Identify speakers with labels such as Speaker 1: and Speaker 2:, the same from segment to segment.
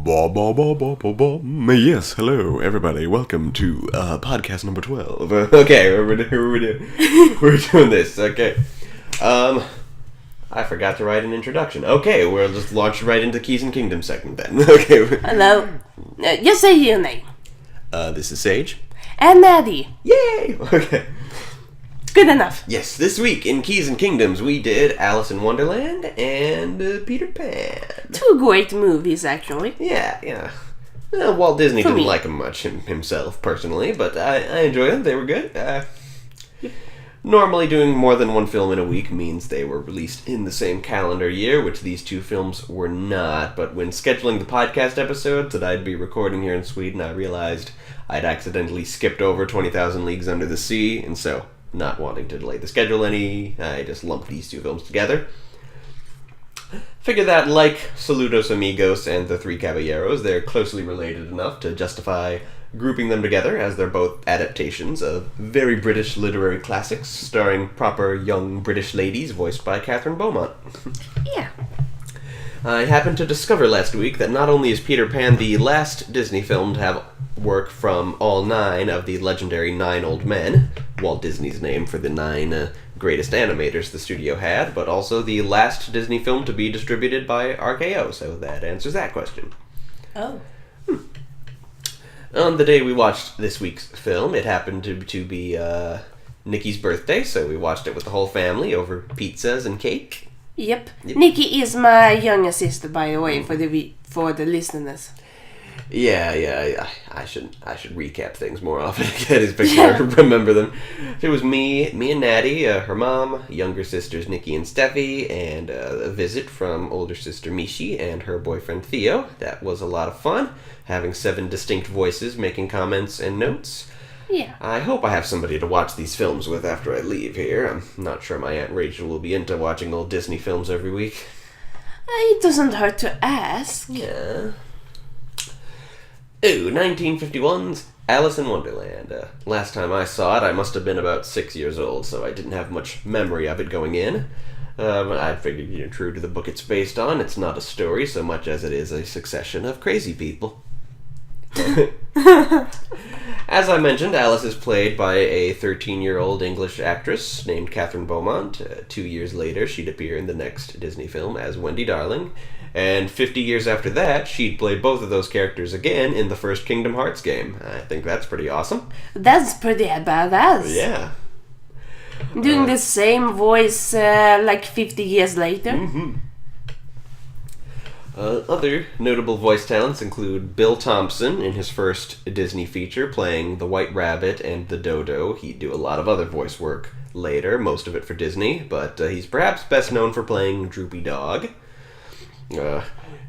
Speaker 1: Yes, hello, everybody. Welcome to podcast number 12. Okay, we're doing this. Okay. I forgot to write an introduction. Okay, we'll just launch right into Keys and Kingdoms segment then. Okay.
Speaker 2: Hello. Just say your name.
Speaker 1: This is Sage.
Speaker 2: And Naty.
Speaker 1: Yay! Okay.
Speaker 2: Good enough.
Speaker 1: Yes, this week in Keys and Kingdoms we did Alice in Wonderland and Peter Pan.
Speaker 2: Two great movies, actually.
Speaker 1: Yeah. Well, Walt Disney didn't like them much himself, personally, but I enjoyed them. They were good. Normally doing more than one film in a week means they were released in the same calendar year, which these two films were not. But when scheduling the podcast episodes that I'd be recording here in Sweden, I realized I'd accidentally skipped over 20,000 Leagues Under the Sea, and so, not wanting to delay the schedule any, I just lumped these two films together. Figure that, like Saludos Amigos and The Three Caballeros, they're closely related enough to justify grouping them together, as they're both adaptations of very British literary classics, starring proper young British ladies voiced by Catherine Beaumont.
Speaker 2: Yeah.
Speaker 1: I happened to discover last week that not only is Peter Pan the last Disney film to have work from all 9 of the legendary 9 Old Men, Walt Disney's name for the 9 greatest animators the studio had, but also the last Disney film to be distributed by RKO, so that answers that question.
Speaker 2: Oh.
Speaker 1: On the day we watched this week's film, it happened to be Nikki's birthday, so we watched it with the whole family over pizzas and cake.
Speaker 2: Yep. Nikki is my younger sister, by the way, for the listeners.
Speaker 1: Yeah. I should recap things more often. Get his picture, remember them. It was me and Naty, her mom, younger sisters Nikki and Steffi, and a visit from older sister Mishi and her boyfriend Theo. That was a lot of fun, having 7 distinct voices making comments and notes.
Speaker 2: Yeah.
Speaker 1: I hope I have somebody to watch these films with after I leave here. I'm not sure my Aunt Rachel will be into watching old Disney films every week.
Speaker 2: It doesn't hurt to ask.
Speaker 1: Yeah. Ooh, 1951's Alice in Wonderland. Last time I saw it, I must have been about 6 years old, so I didn't have much memory of it going in. I figured, true to the book it's based on, it's not a story so much as it is a succession of crazy people. As I mentioned, Alice is played by a 13-year-old English actress named Catherine Beaumont. 2 years later, she'd appear in the next Disney film as Wendy Darling. And 50 years after that, she'd play both of those characters again in the first Kingdom Hearts game. I think that's pretty awesome.
Speaker 2: That's pretty badass.
Speaker 1: Yeah.
Speaker 2: Doing the same voice like 50 years later.
Speaker 1: Mm-hmm. Other notable voice talents include Bill Thompson in his first Disney feature, playing the White Rabbit and the Dodo. He'd do a lot of other voice work later, most of it for Disney, but he's perhaps best known for playing Droopy Dog.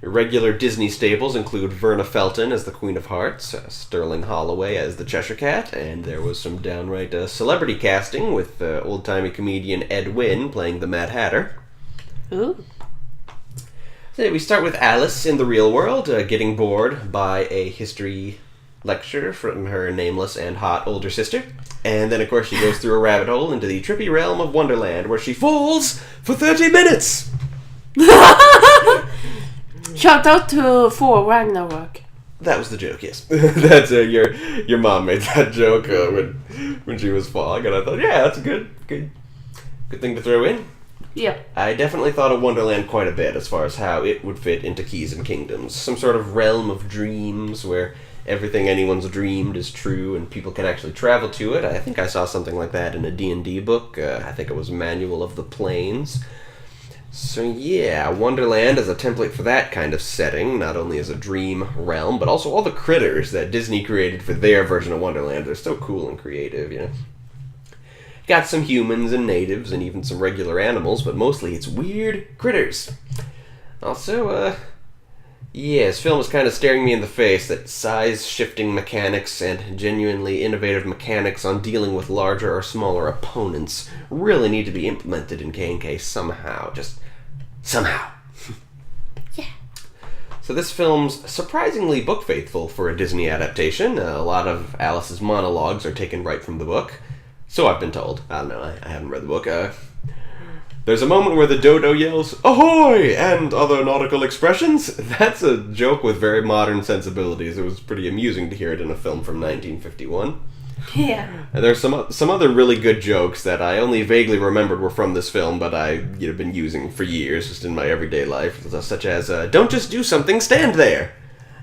Speaker 1: Regular Disney staples include Verna Felton as the Queen of Hearts, Sterling Holloway as the Cheshire Cat, and there was some downright celebrity casting with old-timey comedian Ed Wynn playing the Mad Hatter.
Speaker 2: Ooh.
Speaker 1: So we start with Alice in the real world, getting bored by a history lecture from her nameless and hot older sister. And then, of course, she goes through a rabbit hole into the trippy realm of Wonderland, where she falls for 30 minutes!
Speaker 2: Shout out to For Ragnarok.
Speaker 1: That was the joke, yes. That's your mom made that joke when she was falling, and I thought, yeah, that's a good thing to throw in.
Speaker 2: Yeah.
Speaker 1: I definitely thought of Wonderland quite a bit as far as how it would fit into Keys and Kingdoms. Some sort of realm of dreams where everything anyone's dreamed is true and people can actually travel to it. I think I saw something like that in a D&D book. I think it was Manual of the Planes. So yeah, Wonderland is a template for that kind of setting, not only as a dream realm, but also all the critters that Disney created for their version of Wonderland. They're so cool and creative, Got some humans and natives and even some regular animals, but mostly it's weird critters. Also, this film is kind of staring me in the face that size-shifting mechanics and genuinely innovative mechanics on dealing with larger or smaller opponents really need to be implemented in K&K somehow. Just somehow.
Speaker 2: Yeah.
Speaker 1: So this film's surprisingly book-faithful for a Disney adaptation. A lot of Alice's monologues are taken right from the book. So I've been told. I don't know, I haven't read the book. There's a moment where the dodo yells, "Ahoy!" and other nautical expressions. That's a joke with very modern sensibilities. It was pretty amusing to hear it in a film from 1951.
Speaker 2: Yeah.
Speaker 1: And there's some other really good jokes that I only vaguely remembered were from this film, but I've been using for years just in my everyday life, such as, "Don't just do something, stand there!"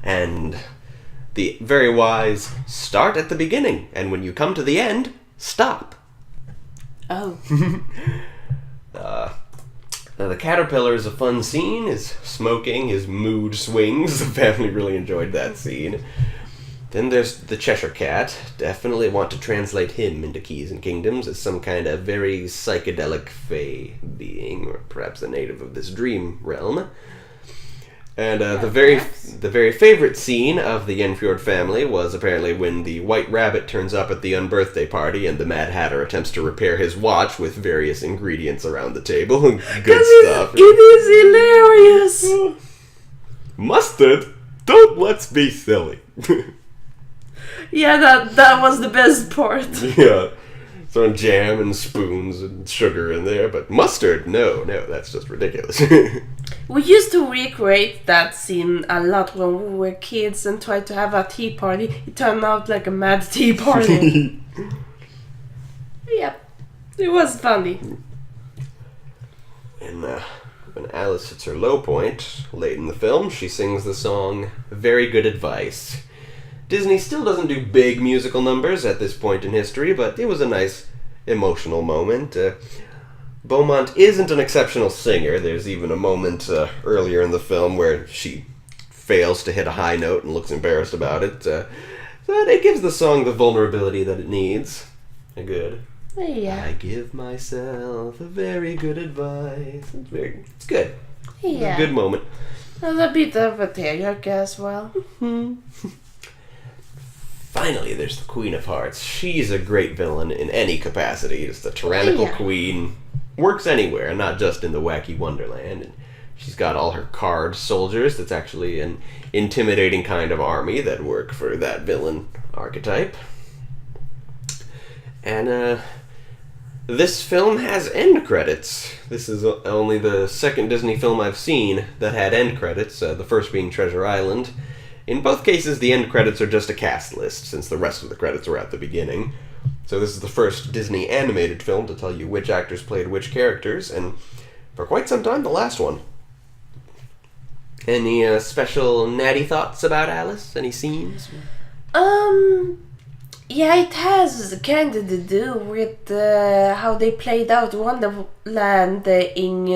Speaker 1: And the very wise, "Start at the beginning, and when you come to the end, stop."
Speaker 2: Oh.
Speaker 1: Now the caterpillar is a fun scene. His smoking, his mood swings. The family really enjoyed that scene. Then there's the Cheshire Cat. Definitely want to translate him into Keys and Kingdoms as some kind of very psychedelic fae being, or perhaps a native of this dream realm. And the very favorite scene of the Enfiord family was apparently when the White Rabbit turns up at the unbirthday party and the Mad Hatter attempts to repair his watch with various ingredients around the table. Good stuff.
Speaker 2: It is hilarious.
Speaker 1: Mustard? Don't let's be silly.
Speaker 2: Yeah, that was the best part.
Speaker 1: Yeah. Throwing jam and spoons and sugar in there, but mustard? No, that's just ridiculous.
Speaker 2: We used to recreate that scene a lot when we were kids and tried to have a tea party. It turned out like a mad tea party. Yep, it was funny.
Speaker 1: And when Alice hits her low point, late in the film, she sings the song Very Good Advice. Disney still doesn't do big musical numbers at this point in history, but it was a nice emotional moment. Beaumont isn't an exceptional singer. There's even a moment earlier in the film where she fails to hit a high note and looks embarrassed about it. But it gives the song the vulnerability that it needs. Good.
Speaker 2: Yeah.
Speaker 1: I give myself a very good advice. It's good.
Speaker 2: Yeah.
Speaker 1: A good moment.
Speaker 2: There's a bit of a tearjerker as well.
Speaker 1: Finally, there's the Queen of Hearts. She's a great villain in any capacity. Just a tyrannical queen. Works anywhere, not just in the wacky Wonderland. And she's got all her card soldiers. That's actually an intimidating kind of army that work for that villain archetype. And this film has end credits. This is only the second Disney film I've seen that had end credits, the first being Treasure Island. In both cases, the end credits are just a cast list, since the rest of the credits were at the beginning. So this is the first Disney animated film to tell you which actors played which characters, and for quite some time, the last one. Any special Naty thoughts about Alice? Any scenes?
Speaker 2: Yeah, it has kind of to do with how they played out Wonderland in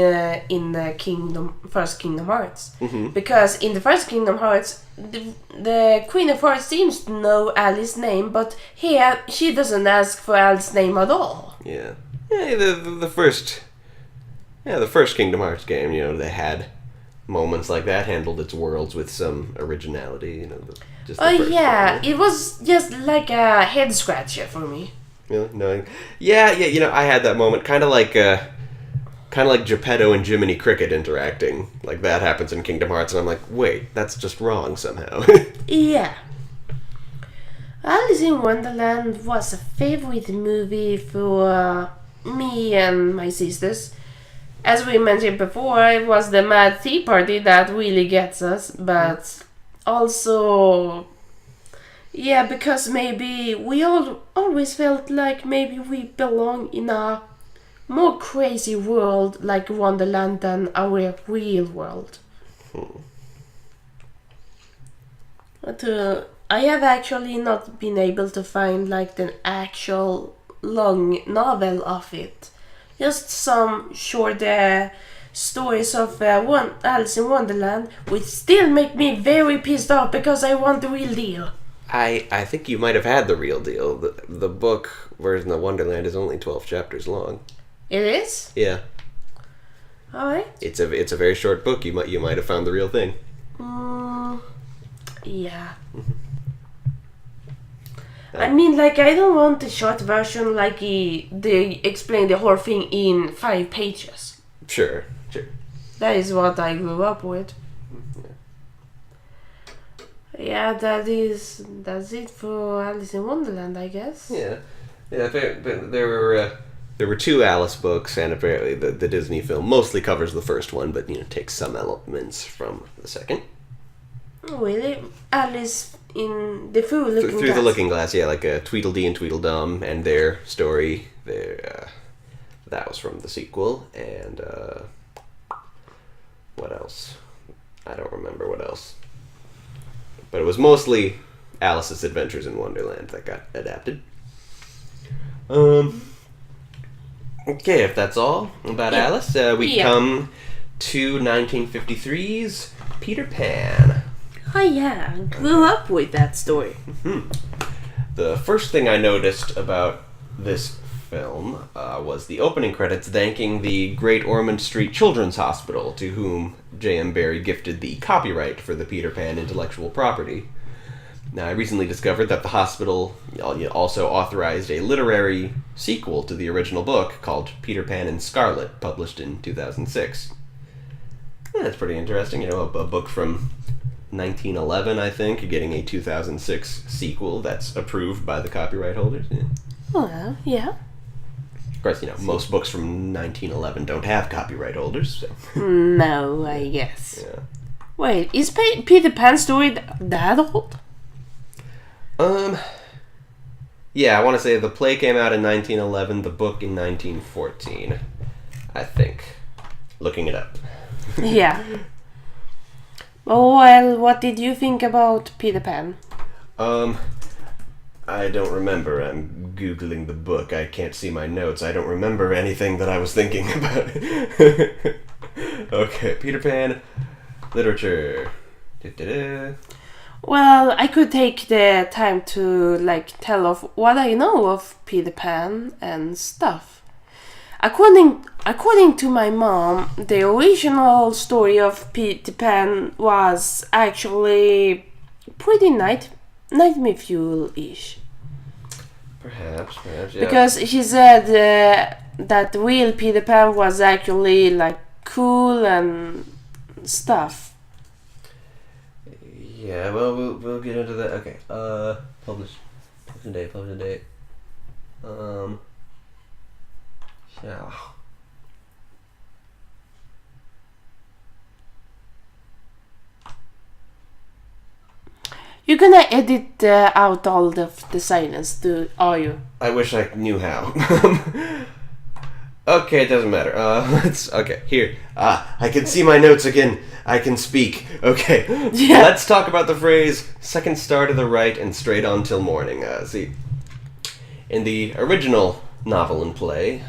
Speaker 2: first Kingdom Hearts.
Speaker 1: Mm-hmm.
Speaker 2: Because in the first Kingdom Hearts, the Queen of Hearts seems to know Alice's name, but here she doesn't ask for Alice's name at all.
Speaker 1: Yeah, the first Kingdom Hearts game, they had moments like that, handled its worlds with some originality,
Speaker 2: it was just like a head scratcher for me.
Speaker 1: Really? No. Yeah, I had that moment, kind of like Geppetto and Jiminy Cricket interacting. Like that happens in Kingdom Hearts, and I'm like, wait, that's just wrong somehow.
Speaker 2: Yeah. Alice in Wonderland was a favorite movie for me and my sisters. As we mentioned before, it was the Mad Tea Party that really gets us, but also, yeah, because maybe we all always felt like maybe we belong in a more crazy world like Wonderland than our real world. But I have actually not been able to find like the actual long novel of it. Just some short stories of Alice in Wonderland, which still make me very pissed off because I want the real deal.
Speaker 1: I think you might have had the real deal. The book version of Wonderland is only 12 chapters long.
Speaker 2: It is?
Speaker 1: Yeah.
Speaker 2: Alright.
Speaker 1: It's a very short book. You might have found the real thing.
Speaker 2: Yeah. I mean, like, I don't want the short version like they explain the whole thing in 5 pages.
Speaker 1: Sure.
Speaker 2: That is what I grew up with. Yeah, that's it for Alice in Wonderland, I guess.
Speaker 1: Yeah. There were There were 2 Alice books, and apparently the Disney film mostly covers the first one, but takes some elements from the second.
Speaker 2: Oh, really? Alice in the Fool Looking Glass.
Speaker 1: Through the Looking Glass, yeah, like Tweedledee and Tweedledum and their story. That was from the sequel, and what else? I don't remember what else. But it was mostly Alice's Adventures in Wonderland that got adapted. Okay, if that's all about Alice, we come to 1953's Peter Pan.
Speaker 2: Oh yeah, I grew up with that story.
Speaker 1: Mm-hmm. The first thing I noticed about this film was the opening credits thanking the Great Ormond Street Children's Hospital, to whom J.M. Barrie gifted the copyright for the Peter Pan intellectual property. Now, I recently discovered that the hospital also authorized a literary sequel to the original book called Peter Pan in Scarlet, published in 2006. That's pretty interesting, a book from 1911, I think, getting a 2006 sequel that's approved by the copyright holders. Yeah.
Speaker 2: Well, yeah.
Speaker 1: Of course, most books from 1911 don't have copyright holders, so...
Speaker 2: No, I guess.
Speaker 1: Yeah.
Speaker 2: Wait, is Peter Pan's story that old?
Speaker 1: Yeah, I want to say the play came out in 1911, the book in 1914, I think. Looking it up.
Speaker 2: Yeah. Well, what did you think about Peter Pan?
Speaker 1: I don't remember. I'm Googling the book. I can't see my notes. I don't remember anything that I was thinking about. Okay, Peter Pan, literature. Da-da-da.
Speaker 2: Well, I could take the time to tell of what I know of Peter Pan and stuff. According to my mom, the original story of Peter Pan was actually pretty nightmare fuel-ish.
Speaker 1: Perhaps, yeah.
Speaker 2: Because she said that real Peter Pan was actually cool and stuff.
Speaker 1: Yeah, well, we'll get into that. Okay, publish date. Yeah.
Speaker 2: You're gonna edit out all of the silence, are you?
Speaker 1: I wish I knew how. Okay, it doesn't matter. Okay, here. I can see my notes again. I can speak. Okay,
Speaker 2: yeah.
Speaker 1: Let's talk about the phrase, second star to the right and straight on till morning. See, in the original novel and play,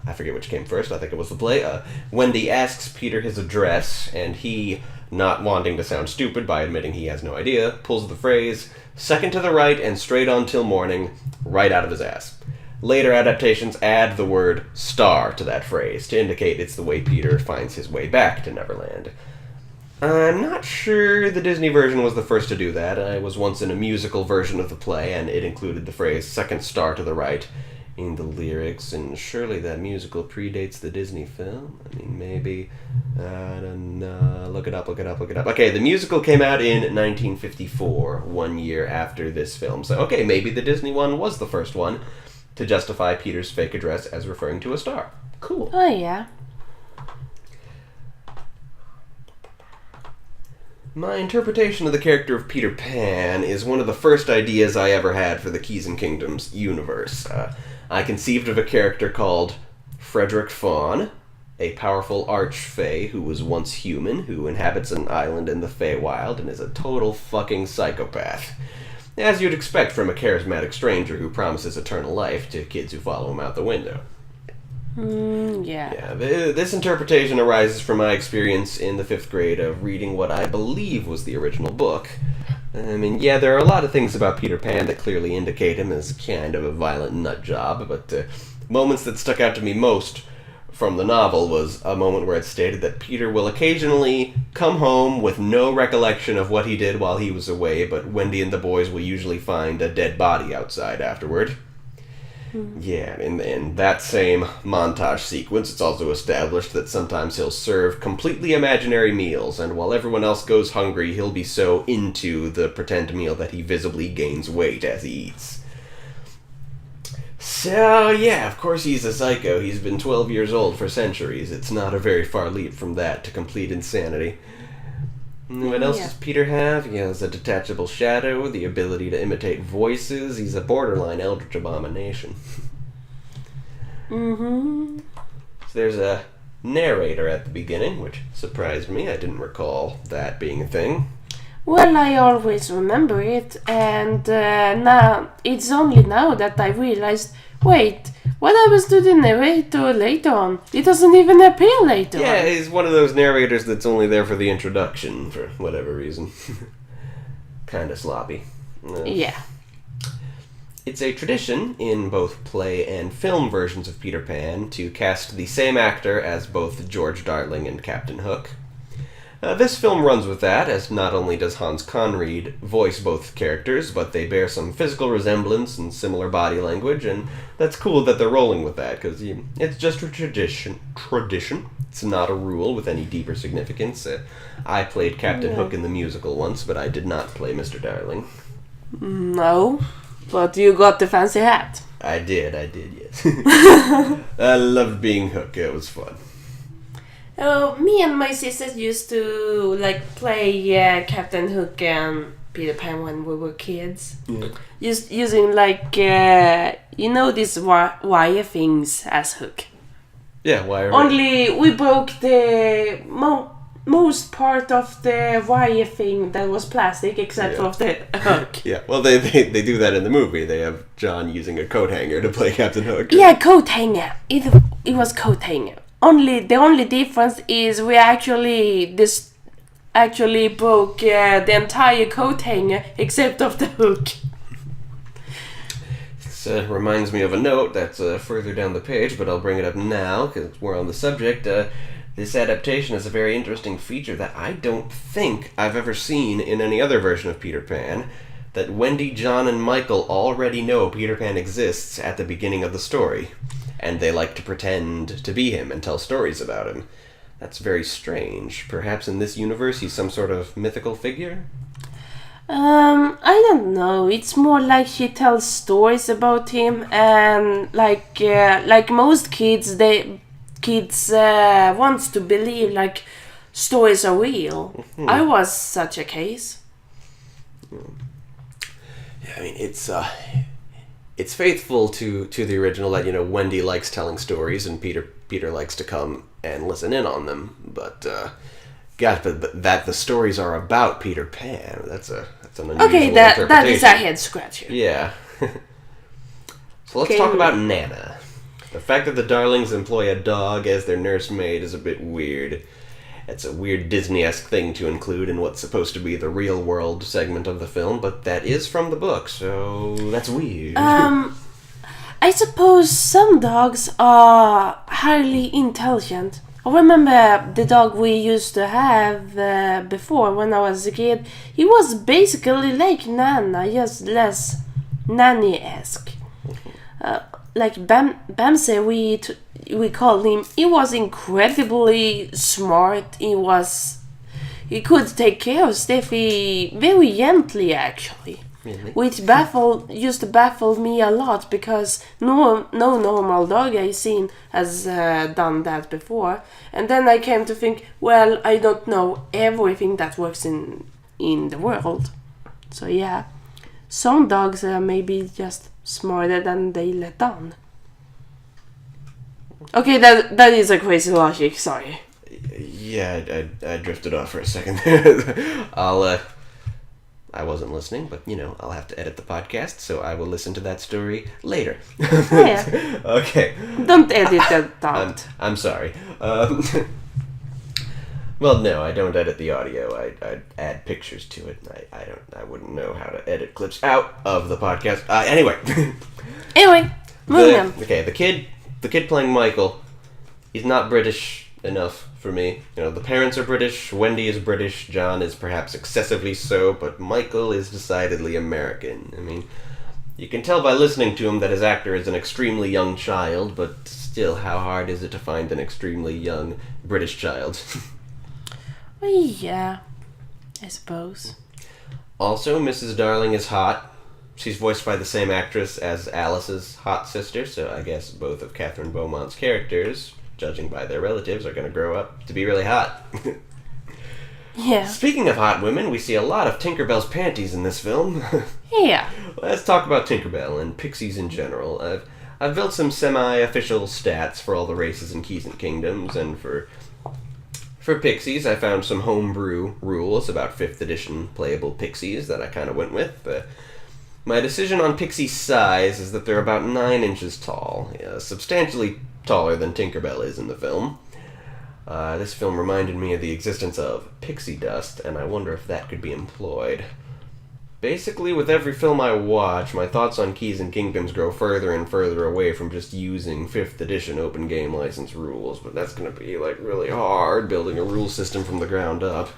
Speaker 1: I forget which came first, I think it was the play, Wendy asks Peter his address, and he, not wanting to sound stupid by admitting he has no idea, pulls the phrase, second to the right and straight on till morning, right out of his ass. Later adaptations add the word star to that phrase to indicate it's the way Peter finds his way back to Neverland. I'm not sure the Disney version was the first to do that. I was once in a musical version of the play, and it included the phrase second star to the right in the lyrics, and surely that musical predates the Disney film. I mean, maybe. I don't know. Look it up. Okay, the musical came out in 1954, 1 year after this film. So, okay, maybe the Disney one was the first one to justify Peter's fake address as referring to a star. Cool.
Speaker 2: Oh, yeah.
Speaker 1: My interpretation of the character of Peter Pan is one of the first ideas I ever had for the Keys and Kingdoms universe. I conceived of a character called Frederick Fawn, a powerful archfey who was once human, who inhabits an island in the Feywild and is a total fucking psychopath. As you'd expect from a charismatic stranger who promises eternal life to kids who follow him out the window.
Speaker 2: Yeah,
Speaker 1: this interpretation arises from my experience in the 5th grade of reading what I believe was the original book. I mean, yeah, there are a lot of things about Peter Pan that clearly indicate him as kind of a violent nut job, but moments that stuck out to me most from the novel was a moment where it stated that Peter will occasionally come home with no recollection of what he did while he was away, but Wendy and the boys will usually find a dead body outside afterward. Yeah, in that same montage sequence, it's also established that sometimes he'll serve completely imaginary meals, and while everyone else goes hungry, he'll be so into the pretend meal that he visibly gains weight as he eats. So, yeah, of course he's a psycho. He's been 12 years old for centuries. It's not a very far leap from that to complete insanity. What else does Peter have? He has a detachable shadow, the ability to imitate voices. He's a borderline eldritch abomination.
Speaker 2: Mm-hmm.
Speaker 1: So there's a narrator at the beginning, which surprised me. I didn't recall that being a thing.
Speaker 2: Well, I always remember it, and now it's only now that I realized, wait, what happens to the narrator later on? It doesn't even appear later on.
Speaker 1: Yeah, he's one of those narrators that's only there for the introduction, for whatever reason. Kinda sloppy.
Speaker 2: Yeah.
Speaker 1: It's a tradition in both play and film versions of Peter Pan to cast the same actor as both George Darling and Captain Hook. This film runs with that, as not only does Hans Conried voice both characters, but they bear some physical resemblance and similar body language, and that's cool that they're rolling with that, because it's just a tradition. It's not a rule with any deeper significance. I played Captain Hook in the musical once, but I did not play Mr. Darling.
Speaker 2: No, but you got the fancy hat.
Speaker 1: I did, yes. I loved being Hook, it was fun.
Speaker 2: Me and my sisters used to play Captain Hook and Peter Pan when we were kids.
Speaker 1: Yeah.
Speaker 2: Using these wire things as Hook.
Speaker 1: Yeah, wire.
Speaker 2: Only we broke the most part of the wire thing that was plastic, except for the Hook.
Speaker 1: Yeah, well, they do that in the movie. They have John using a coat hanger to play Captain Hook.
Speaker 2: Yeah, coat hanger. It was coat hanger. The only difference is we actually broke the entire coat hanger except of the hook.
Speaker 1: This reminds me of a note that's further down the page, but I'll bring it up now because we're on the subject. This adaptation is a very interesting feature that I don't think I've ever seen in any other version of Peter Pan, that Wendy, John, and Michael already know Peter Pan exists at the beginning of the story. And they like to pretend to be him and tell stories about him. That's very strange. Perhaps in this universe he's some sort of mythical figure?
Speaker 2: I don't know. It's more like she tells stories about him, and like most kids, wants to believe stories are real. Mm-hmm. I was such a case.
Speaker 1: Yeah, I mean it's faithful to the original that, Wendy likes telling stories and Peter likes to come and listen in on them. But but that the stories are about Peter Pan, that's an unusual interpretation.
Speaker 2: That is a head scratcher.
Speaker 1: Yeah. So let's talk about Nana. The fact that the Darlings employ a dog as their nursemaid is a bit weird. It's a weird Disney-esque thing to include in what's supposed to be the real-world segment of the film, but that is from the book, so that's weird.
Speaker 2: I suppose some dogs are highly intelligent. I remember the dog we used to have before when I was a kid. He was basically like Nana, just less nanny-esque. Like Bamse, we called him. He was incredibly smart. He could take care of Steffi very gently, actually. Really? Which used to baffle me a lot, because no normal dog I've seen has done that before. And then I came to think, well, I don't know everything that works in the world. So yeah, some dogs are maybe just smarter than they let on. Okay, that is a crazy logic, sorry.
Speaker 1: Yeah, I drifted off for a second. I wasn't listening, but, I'll have to edit the podcast, so I will listen to that story later.
Speaker 2: Oh, yeah.
Speaker 1: Okay.
Speaker 2: Don't edit that out.
Speaker 1: I'm sorry. Well, no, I don't edit the audio. I add pictures to it. I wouldn't know how to edit clips out of the podcast. Anyway,
Speaker 2: moving on.
Speaker 1: Okay, the kid playing Michael, he's not British enough for me. The parents are British, Wendy is British, John is perhaps excessively so, but Michael is decidedly American. I mean, you can tell by listening to him that his actor is an extremely young child, but still, how hard is it to find an extremely young British child?
Speaker 2: Well, yeah, I suppose.
Speaker 1: Also, Mrs. Darling is hot. She's voiced by the same actress as Alice's hot sister, so I guess both of Catherine Beaumont's characters, judging by their relatives, are going to grow up to be really hot.
Speaker 2: Yeah.
Speaker 1: Speaking of hot women, we see a lot of Tinkerbell's panties in this film.
Speaker 2: Yeah.
Speaker 1: Let's talk about Tinkerbell and pixies in general. I've built some semi-official stats for all the races in Keys and Kingdoms, and for pixies, I found some homebrew rules about 5th edition playable pixies that I kind of went with. My decision on pixie size is that they're about 9 inches tall, substantially taller than Tinkerbell is in the film. This film reminded me of the existence of pixie dust, and I wonder if that could be employed. Basically, with every film I watch, my thoughts on Keys and Kingdoms grow further and further away from just using 5th edition open game license rules, but that's gonna be, really hard, building a rule system from the ground up.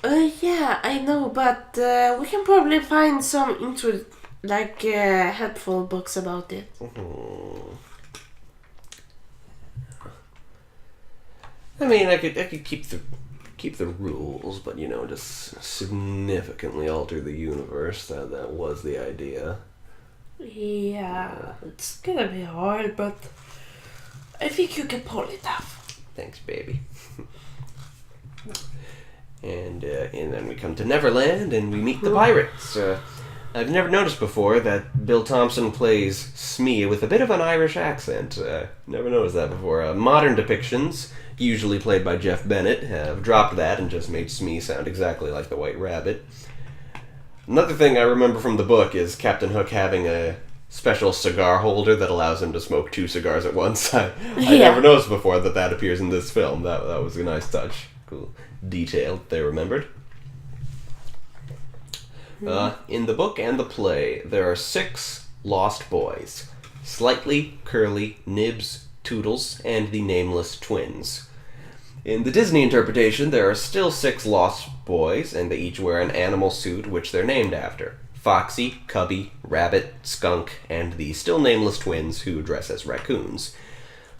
Speaker 2: Yeah, I know, but we can probably find some helpful books about it.
Speaker 1: I mean, I could keep the rules, but just significantly alter the universe. That was the idea.
Speaker 2: Yeah, it's gonna be hard, but I think you can pull it off.
Speaker 1: Thanks, baby. And then we come to Neverland, and we meet the pirates. I've never noticed before that Bill Thompson plays Smee with a bit of an Irish accent. Never noticed that before. Modern depictions, usually played by Jeff Bennett, have dropped that and just made Smee sound exactly like the White Rabbit. Another thing I remember from the book is Captain Hook having a special cigar holder that allows him to smoke 2 cigars at once. I never noticed before that appears in this film. That was a nice touch. Cool detail that they remembered. In the book and the play, there are 6 lost boys. Slightly, Curly, Nibs, Toodles, and the nameless twins. In the Disney interpretation, there are still 6 lost boys, and they each wear an animal suit which they're named after. Foxy, Cubby, Rabbit, Skunk, and the still nameless twins who dress as raccoons.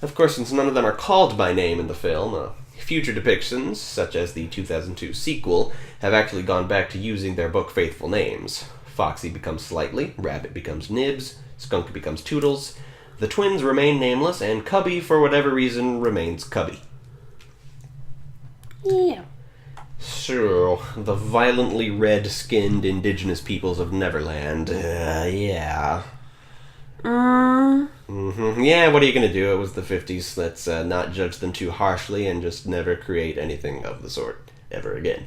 Speaker 1: Of course, since none of them are called by name in the film, future depictions, such as the 2002 sequel, have actually gone back to using their book faithful names. Foxy becomes Slightly, Rabbit becomes Nibs, Skunk becomes Toodles, the twins remain nameless, and Cubby, for whatever reason, remains Cubby.
Speaker 2: Yeah.
Speaker 1: So, the violently red-skinned indigenous peoples of Neverland. Yeah. Yeah, what are you gonna do? It was the 50s. Let's not judge them too harshly and just never create anything of the sort ever again.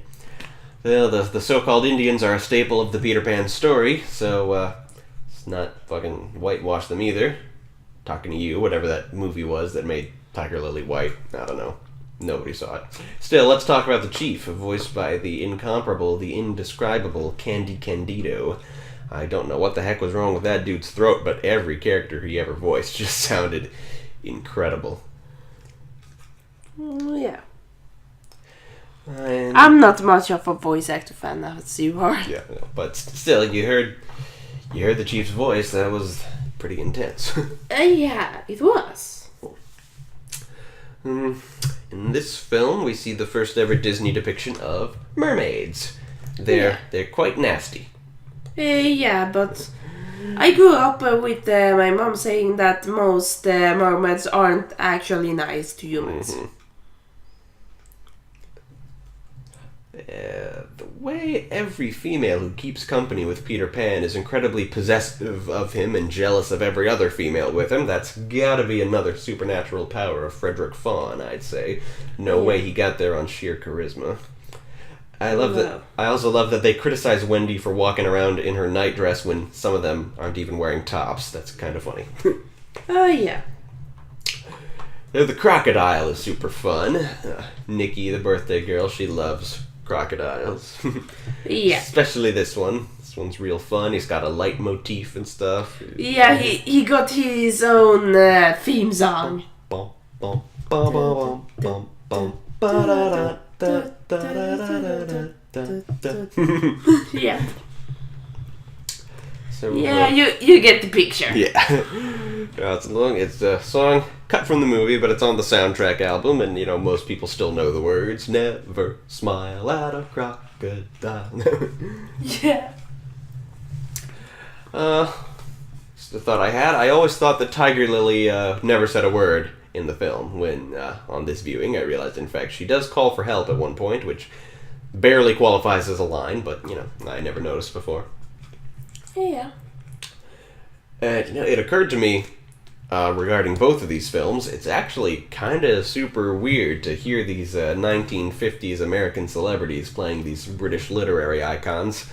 Speaker 1: Well, the so-called Indians are a staple of the Peter Pan story, so let's not fucking whitewash them either. Talking to you, whatever that movie was that made Tiger Lily white. I don't know. Nobody saw it. Still, let's talk about the Chief, voiced by the incomparable, the indescribable Candy Candido. I don't know what the heck was wrong with that dude's throat, but every character he ever voiced just sounded incredible.
Speaker 2: Yeah.
Speaker 1: And
Speaker 2: I'm not much of a voice actor fan as you are.
Speaker 1: yeah, no, but still, you heard the Chief's voice. That was pretty intense.
Speaker 2: Yeah, it was.
Speaker 1: In this film, we see the first ever Disney depiction of mermaids. They're quite nasty.
Speaker 2: Yeah, but I grew up with my mom saying that most mermaids aren't actually nice to humans.
Speaker 1: The way every female who keeps company with Peter Pan is incredibly possessive of him and jealous of every other female with him, that's gotta be another supernatural power of Frederick Fawn, I'd say. No way he got there on sheer charisma. I also love that they criticize Wendy for walking around in her nightdress when some of them aren't even wearing tops. That's kind of funny.
Speaker 2: Oh, yeah.
Speaker 1: The crocodile is super fun. Nikki, the birthday girl, she loves crocodiles.
Speaker 2: Yeah.
Speaker 1: Especially this one. This one's real fun. He's got a leitmotif and stuff.
Speaker 2: Yeah, he got his own theme song.
Speaker 1: Bum, bum, bum, bum, bum, bum, ba-da-da.
Speaker 2: Yeah.
Speaker 1: So,
Speaker 2: yeah, you get the picture.
Speaker 1: Yeah. It's a song cut from the movie, but it's on the soundtrack album, and most people still know the words. Never smile at a crocodile.
Speaker 2: Yeah.
Speaker 1: Just the thought I had. I always thought that Tiger Lily never said a word in the film. When on this viewing, I realized, in fact, she does call for help at one point, which barely qualifies as a line, but I never noticed before.
Speaker 2: Yeah.
Speaker 1: And it occurred to me regarding both of these films, it's actually kind of super weird to hear these 1950s American celebrities playing these British literary icons.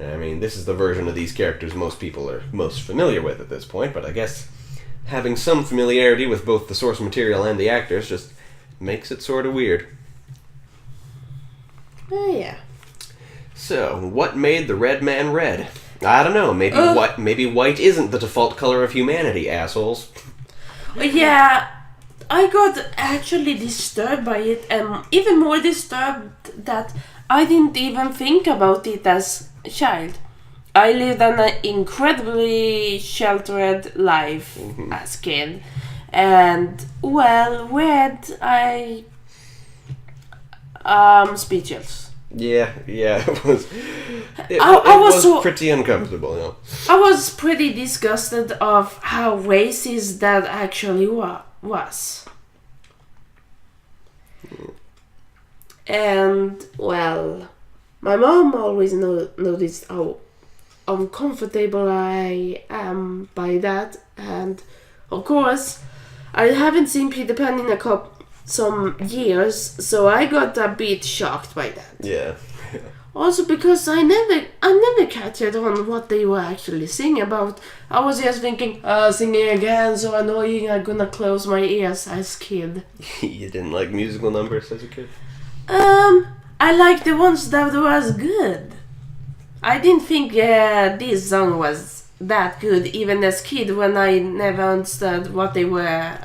Speaker 1: I mean, this is the version of these characters most people are most familiar with at this point, but I guess having some familiarity with both the source material and the actors just makes it sort of weird.
Speaker 2: Oh, yeah.
Speaker 1: So, what made the red man red? I don't know, maybe white isn't the default color of humanity, assholes.
Speaker 2: Yeah, I got actually disturbed by it, and even more disturbed that I didn't even think about it as a child. I lived an incredibly sheltered life as a kid, and red, speechless.
Speaker 1: Yeah, it was. It
Speaker 2: was
Speaker 1: was pretty uncomfortable.
Speaker 2: I was pretty disgusted of how racist that actually was. And well, my mom always noticed how uncomfortable I am by that, and of course, I haven't seen Peter Pan in some years, so I got a bit shocked by that.
Speaker 1: Yeah.
Speaker 2: Also because I never catched on what they were actually singing about. I was just thinking, singing again, so annoying, I'm gonna close my ears as a kid.
Speaker 1: You didn't like musical numbers as a kid?
Speaker 2: I liked the ones that was good. I didn't think this song was that good even as a kid when I never understood what they were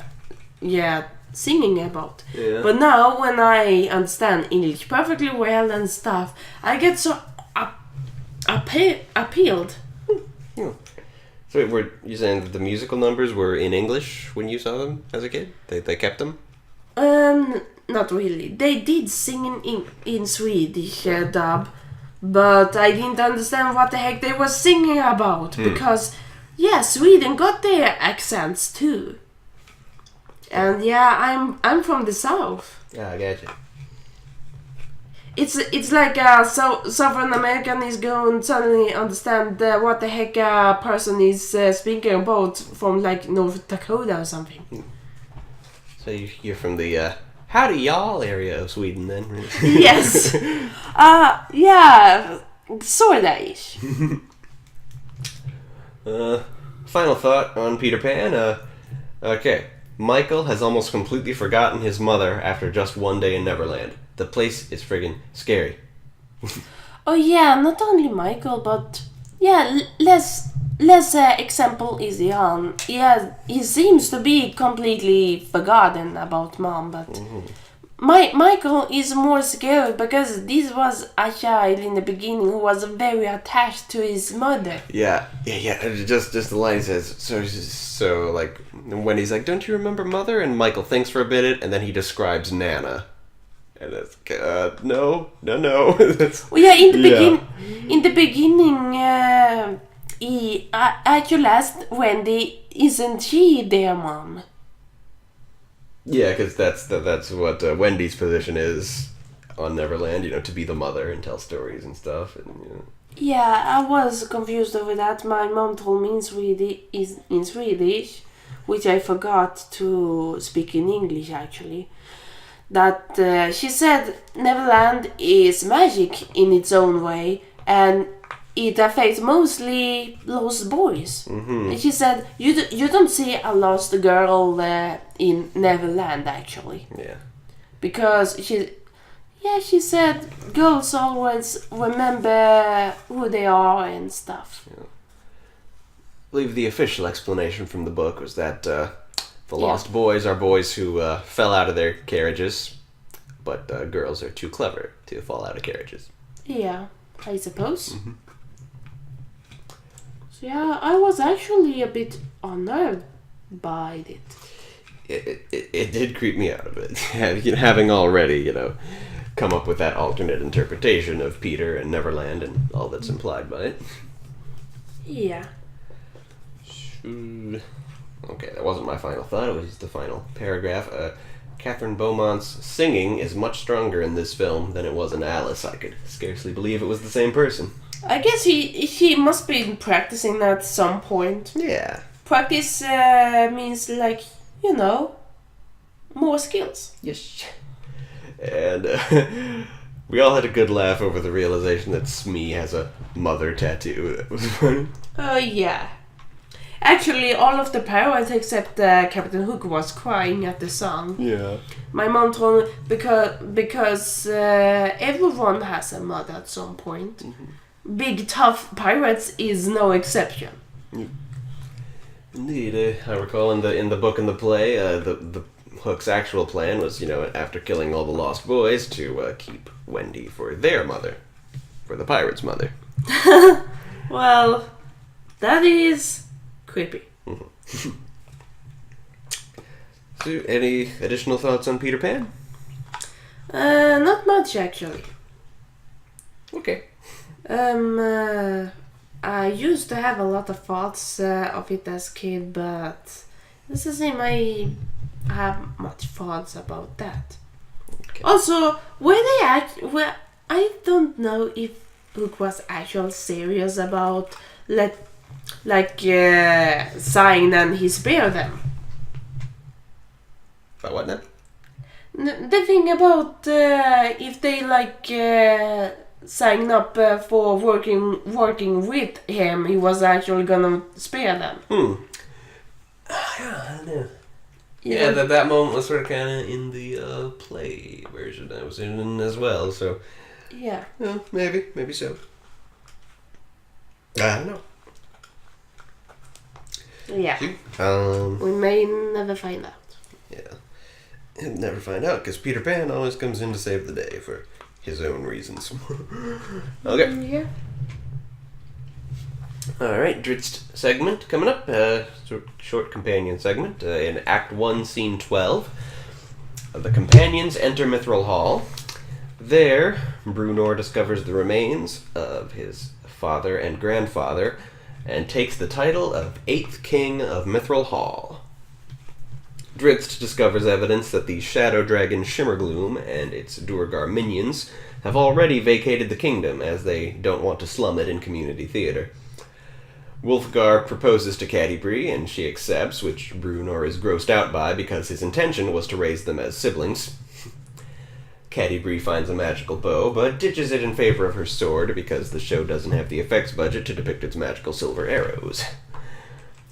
Speaker 2: singing about.
Speaker 1: Yeah.
Speaker 2: But now when I understand English perfectly well and stuff, I get so appealed.
Speaker 1: Yeah. So wait, were you saying that the musical numbers were in English when you saw them as a kid? They kept them?
Speaker 2: Not really. They did sing in Swedish dub, but I didn't understand what the heck they were singing about because Sweden got their accents too. And I'm from the south.
Speaker 1: Yeah, I get you.
Speaker 2: It's like Southern American is going to suddenly understand what the heck a person is speaking about from like North Dakota or something.
Speaker 1: So you're from the howdy y'all area of Sweden then? Right?
Speaker 2: Yes. Sorta-ish.
Speaker 1: Final thought on Peter Pan. Okay. Michael has almost completely forgotten his mother after just one day in Neverland. The place is friggin' scary.
Speaker 2: Oh yeah, not only Michael, but less example is Jan. Yeah, he seems to be completely forgotten about mom, but Michael is more scared because this was a child in the beginning who was very attached to his mother.
Speaker 1: Yeah. Just the line says so like when he's like, "Don't you remember mother?" and Michael thinks for a bit, and then he describes Nana, and it's no.
Speaker 2: Well, yeah, in the beginning, he actually asked Wendy, "Isn't she their mom?"
Speaker 1: Yeah, because that's what Wendy's position is on Neverland, to be the mother and tell stories and stuff. And,
Speaker 2: Yeah, I was confused over that. My mom told me in Swedish, which I forgot to speak in English actually, that she said Neverland is magic in its own way, and it affects mostly lost boys. And she said you don't see a lost girl in Neverland actually.
Speaker 1: Yeah.
Speaker 2: Because she said girls always remember who they are and stuff.
Speaker 1: Yeah. I believe the official explanation from the book was that the lost boys are boys who fell out of their carriages, but girls are too clever to fall out of carriages.
Speaker 2: Yeah, I suppose. So yeah, I was actually a bit unnerved by it.
Speaker 1: It did creep me out a bit, having already, come up with that alternate interpretation of Peter and Neverland and all that's implied by it.
Speaker 2: Yeah.
Speaker 1: Okay, that wasn't my final thought. It was just the final paragraph. Catherine Beaumont's singing is much stronger in this film than it was in Alice. I could scarcely believe it was the same person.
Speaker 2: I guess he must be practicing at some point.
Speaker 1: Yeah.
Speaker 2: Practice means like, more skills.
Speaker 1: Yes. And we all had a good laugh over the realization that Smee has a mother tattoo. That was funny.
Speaker 2: Oh, yeah. Actually, all of the pirates except Captain Hook was crying at the song.
Speaker 1: Yeah.
Speaker 2: My mom told me because everyone has a mother at some point. Mm-hmm. Big tough pirates is no exception.
Speaker 1: Indeed, I recall in the book and the play, the Hook's actual plan was, after killing all the lost boys, to keep Wendy for their mother, for the pirate's mother.
Speaker 2: Well, that is creepy.
Speaker 1: Mm-hmm. So, any additional thoughts on Peter Pan?
Speaker 2: Not much actually.
Speaker 1: Okay.
Speaker 2: I used to have a lot of thoughts of it as a kid, but this doesn't seem I have much thoughts about that. Okay. Also, I don't know if Hook was actually serious about sign and he spared them.
Speaker 1: About what now?
Speaker 2: The thing about if they sign up for working with him, he was actually gonna spare them.
Speaker 1: I don't know. Yeah, that moment was sort of kind of in the play version I was in as well, so...
Speaker 2: Yeah.
Speaker 1: Well, maybe so. I don't know.
Speaker 2: Yeah. We may never find out.
Speaker 1: Yeah. Never find out, because Peter Pan always comes in to save the day for his own reasons. Okay.
Speaker 2: Yeah.
Speaker 1: Alright, Dritz segment coming up. Short companion segment. In Act 1, Scene 12. The companions enter Mithril Hall. There, Bruenor discovers the remains of his father and grandfather and takes the title of 8th King of Mithril Hall. Dritz discovers evidence that the Shadow Dragon Shimmergloom and its Duergar minions have already vacated the kingdom, as they don't want to slum it in community theater. Wulfgar proposes to Catti-brie, and she accepts, which Bruenor is grossed out by because his intention was to raise them as siblings. Catti-brie finds a magical bow, but ditches it in favor of her sword because the show doesn't have the effects budget to depict its magical silver arrows.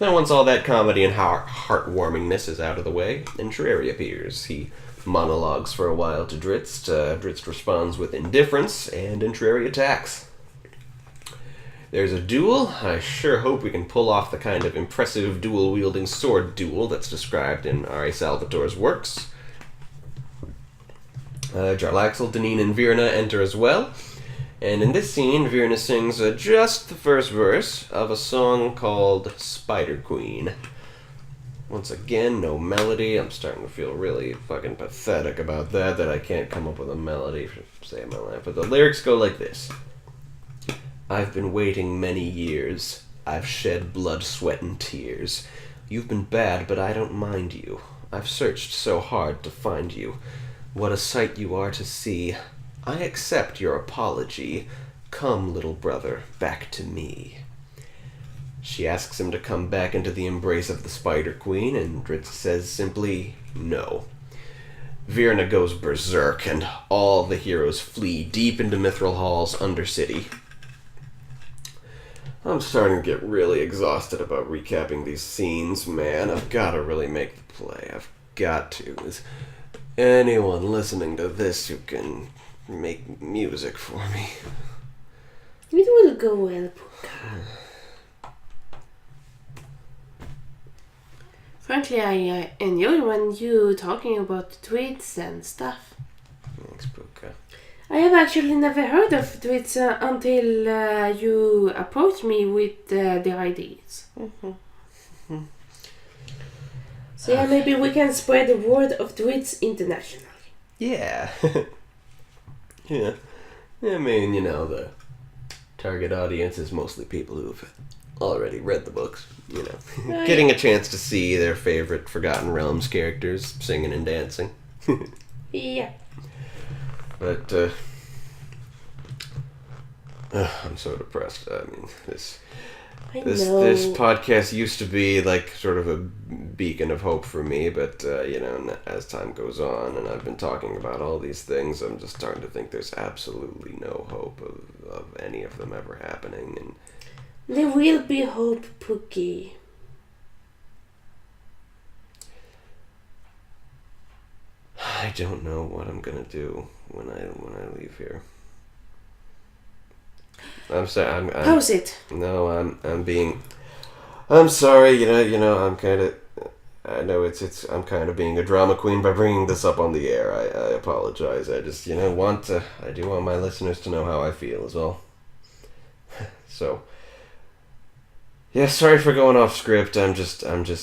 Speaker 1: Now, once all that comedy and heartwarmingness is out of the way, Entreri appears. He monologues for a while to Dritz. Dritz responds with indifference, and Entreri attacks. There's a duel. I sure hope we can pull off the kind of impressive dual-wielding sword duel that's described in R.A. Salvatore's works. Jarlaxle, Deneen, and Virna enter as well. And in this scene, Virna sings just the first verse of a song called Spider Queen. Once again, no melody. I'm starting to feel really fucking pathetic about that I can't come up with a melody for save my life. But the lyrics go like this. I've been waiting many years. I've shed blood, sweat, and tears. You've been bad, but I don't mind you. I've searched so hard to find you. What a sight you are to see. I accept your apology. Come, little brother, back to me. She asks him to come back into the embrace of the Spider Queen, and Dritz says simply, no. Virna goes berserk, and all the heroes flee deep into Mithril Hall's Undercity. I'm starting to get really exhausted about recapping these scenes, man. I've got to really make the play. I've got to. Is anyone listening to this who can make music for me?
Speaker 2: It will go well, Puka. Frankly, I enjoy when you talking about tweets and stuff.
Speaker 1: Thanks, Puka.
Speaker 2: I have actually never heard of tweets until you approached me with the ideas.
Speaker 1: Mm-hmm.
Speaker 2: So yeah, maybe we can spread the word of tweets internationally.
Speaker 1: Yeah. Yeah. I mean, the target audience is mostly people who've already read the books, getting a chance to see their favorite Forgotten Realms characters singing and dancing.
Speaker 2: Yeah.
Speaker 1: But, I'm so depressed. I mean, this podcast used to be like sort of a beacon of hope for me, but as time goes on and I've been talking about all these things, I'm just starting to think there's absolutely no hope of any of them ever happening. And
Speaker 2: there will be hope, Pookie.
Speaker 1: I don't know what I'm gonna do when I leave here. I'm sorry.
Speaker 2: Pause it.
Speaker 1: No, I'm sorry. I'm kind of. I know I'm kind of being a drama queen by bringing this up on the air. I apologize. I just I do want my listeners to know how I feel as well. So. Yeah, sorry for going off script. I'm just. I don't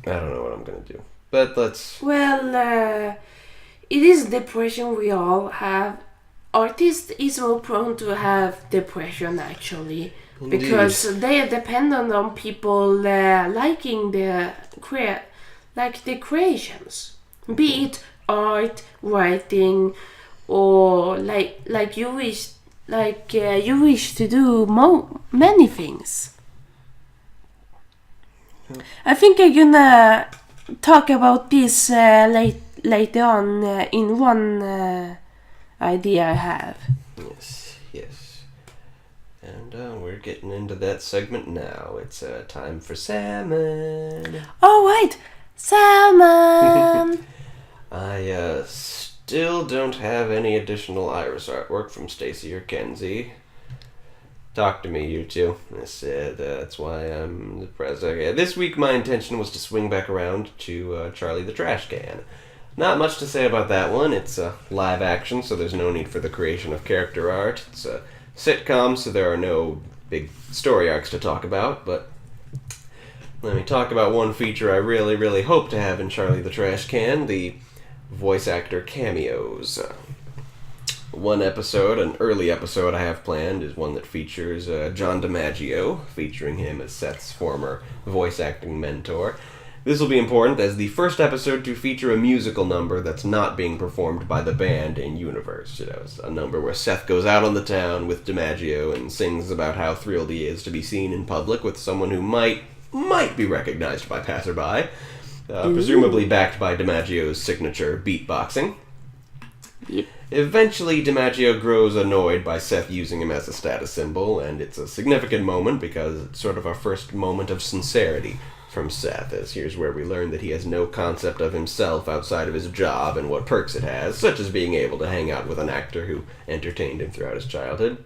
Speaker 1: know what I'm gonna do. But let's.
Speaker 2: Well, it is depression we all have. Artists is more prone to have depression actually.
Speaker 1: Indeed.
Speaker 2: Because they are dependent on people liking the creations, be it art, writing, or like you wish to do many things. I think I'm gonna talk about this later on in one idea I have.
Speaker 1: Yes. And we're getting into that segment now. It's time for Salmon.
Speaker 2: Oh, right! Salmon!
Speaker 1: I still don't have any additional iris artwork from Stacy or Kenzie. Talk to me, you two. I said that's why I'm depressed. Okay, this week my intention was to swing back around to Charlie the Chrash Can. Not much to say about that one. It's live action, so there's no need for the creation of character art. It's a sitcom, so there are no big story arcs to talk about, but let me talk about one feature I really, really hope to have in Charlie the Chrash Can, the voice actor cameos. One episode, an early episode I have planned, is one that features John DiMaggio, featuring him as Seth's former voice acting mentor. This will be important as the first episode to feature a musical number that's not being performed by the band in universe. It's a number where Seth goes out on the town with DiMaggio and sings about how thrilled he is to be seen in public with someone who might be recognized by passerby, presumably backed by DiMaggio's signature beatboxing.
Speaker 2: Yep.
Speaker 1: Eventually, DiMaggio grows annoyed by Seth using him as a status symbol, and it's a significant moment because it's sort of our first moment of sincerity from Seth, as here's where we learn that he has no concept of himself outside of his job and what perks it has, such as being able to hang out with an actor who entertained him throughout his childhood.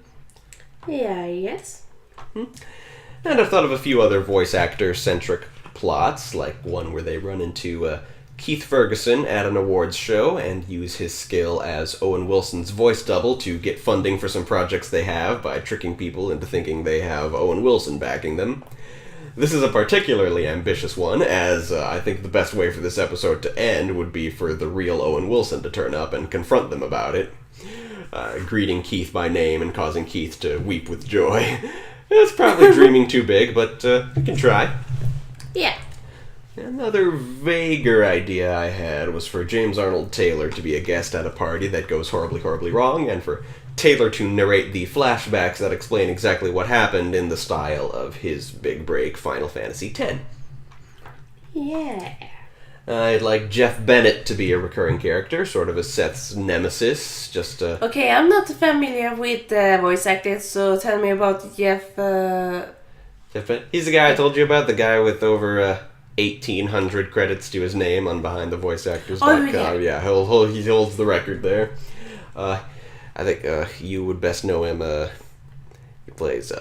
Speaker 2: Yeah, yes.
Speaker 1: And I've thought of a few other voice actor-centric plots, like one where they run into Keith Ferguson at an awards show and use his skill as Owen Wilson's voice double to get funding for some projects they have by tricking people into thinking they have Owen Wilson backing them. This is a particularly ambitious one, as I think the best way for this episode to end would be for the real Owen Wilson to turn up and confront them about it, greeting Keith by name and causing Keith to weep with joy. It's probably dreaming too big, but we can try.
Speaker 2: Yeah.
Speaker 1: Another vaguer idea I had was for James Arnold Taylor to be a guest at a party that goes horribly, horribly wrong, and for Taylor to narrate the flashbacks that explain exactly what happened in the style of his big break, Final Fantasy X.
Speaker 2: Yeah.
Speaker 1: I'd like Jeff Bennett to be a recurring character, sort of as Seth's nemesis,
Speaker 2: Okay, I'm not familiar with voice actors, so tell me about Jeff...
Speaker 1: Jeff Bennett? He's the guy I told you about, the guy with over 1,800 credits to his name on BehindTheVoiceActors.com. Yeah, he holds the record there. I think you would best know him. He plays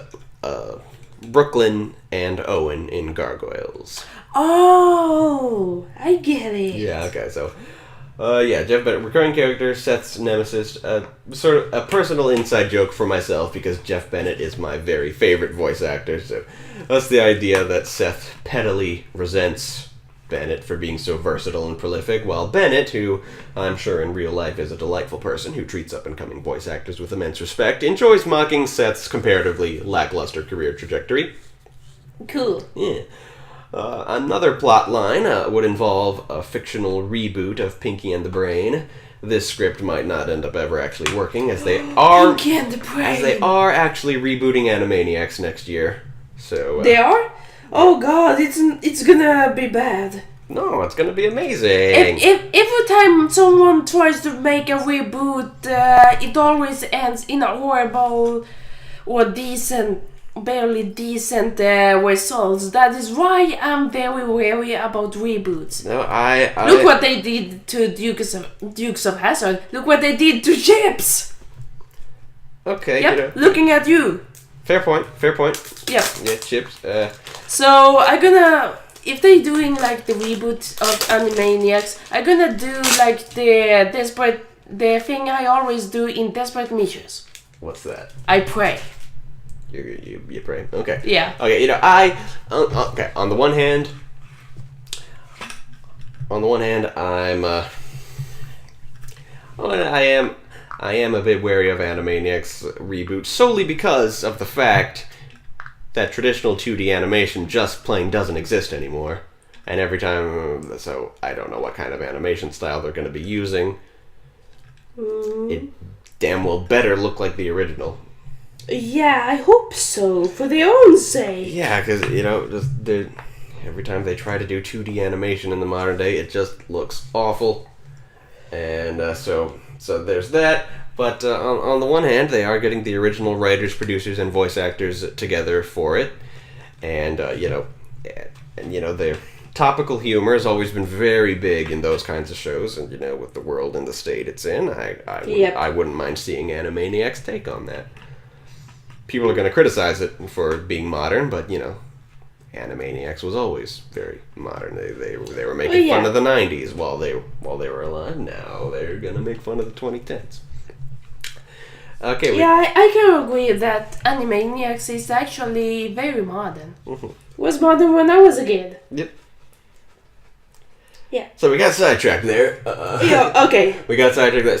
Speaker 1: Brooklyn and Owen in Gargoyles.
Speaker 2: Oh, I get it.
Speaker 1: Yeah, okay, so... Jeff Bennett, recurring character, Seth's nemesis, sort of a personal inside joke for myself because Jeff Bennett is my very favorite voice actor, so that's the idea that Seth pettily resents Bennett for being so versatile and prolific, while Bennett, who I'm sure in real life is a delightful person who treats up-and-coming voice actors with immense respect, enjoys mocking Seth's comparatively lackluster career trajectory.
Speaker 2: Cool.
Speaker 1: Yeah. Another plot line would involve a fictional reboot of Pinky and the Brain. This script might not end up ever actually working, as they are
Speaker 2: Pinky and the Brain.
Speaker 1: as they are actually rebooting Animaniacs next year. So
Speaker 2: They are? Oh god, it's gonna be bad.
Speaker 1: no, it's gonna be amazing.
Speaker 2: If every time someone tries to make a reboot, it always ends in a horrible or barely decent results. That is why I'm very wary about reboots.
Speaker 1: No, I
Speaker 2: Look what they did to Dukes of Hazzard. Look what they did to Chips.
Speaker 1: Okay,
Speaker 2: Yep, looking at you.
Speaker 1: fair point.
Speaker 2: Yep.
Speaker 1: Yeah, Chips.
Speaker 2: So I'm gonna, if they doing like the reboot of Animaniacs, I'm gonna do like the thing I always do in Desperate Measures.
Speaker 1: What's that?
Speaker 2: I pray.
Speaker 1: You pray. Okay.
Speaker 2: Yeah.
Speaker 1: Okay. Okay. On the one hand, I am a bit wary of Animaniacs reboot solely because of the fact that traditional 2D animation just plain doesn't exist anymore. And every time, so I don't know what kind of animation style they're going to be using. It damn well better look like the original.
Speaker 2: Yeah, I hope so, for their own sake.
Speaker 1: Yeah, because, every time they try to do 2D animation in the modern day, it just looks awful. And so there's that. But on the one hand, they are getting the original writers, producers, and voice actors together for it. And, their topical humor has always been very big in those kinds of shows. And, with the world and the state it's in, I wouldn't mind seeing Animaniacs take on that. People are going to criticize it for being modern, but, Animaniacs was always very modern. They were making fun of the 90s while they were alive. Now they're going to make fun of the 2010s. Okay.
Speaker 2: I can agree that Animaniacs is actually very modern.
Speaker 1: Mm-hmm.
Speaker 2: Was modern when I was a kid.
Speaker 1: Yep.
Speaker 2: Yeah.
Speaker 1: So we got sidetracked there.
Speaker 2: Yeah, okay.
Speaker 1: We got sidetracked there.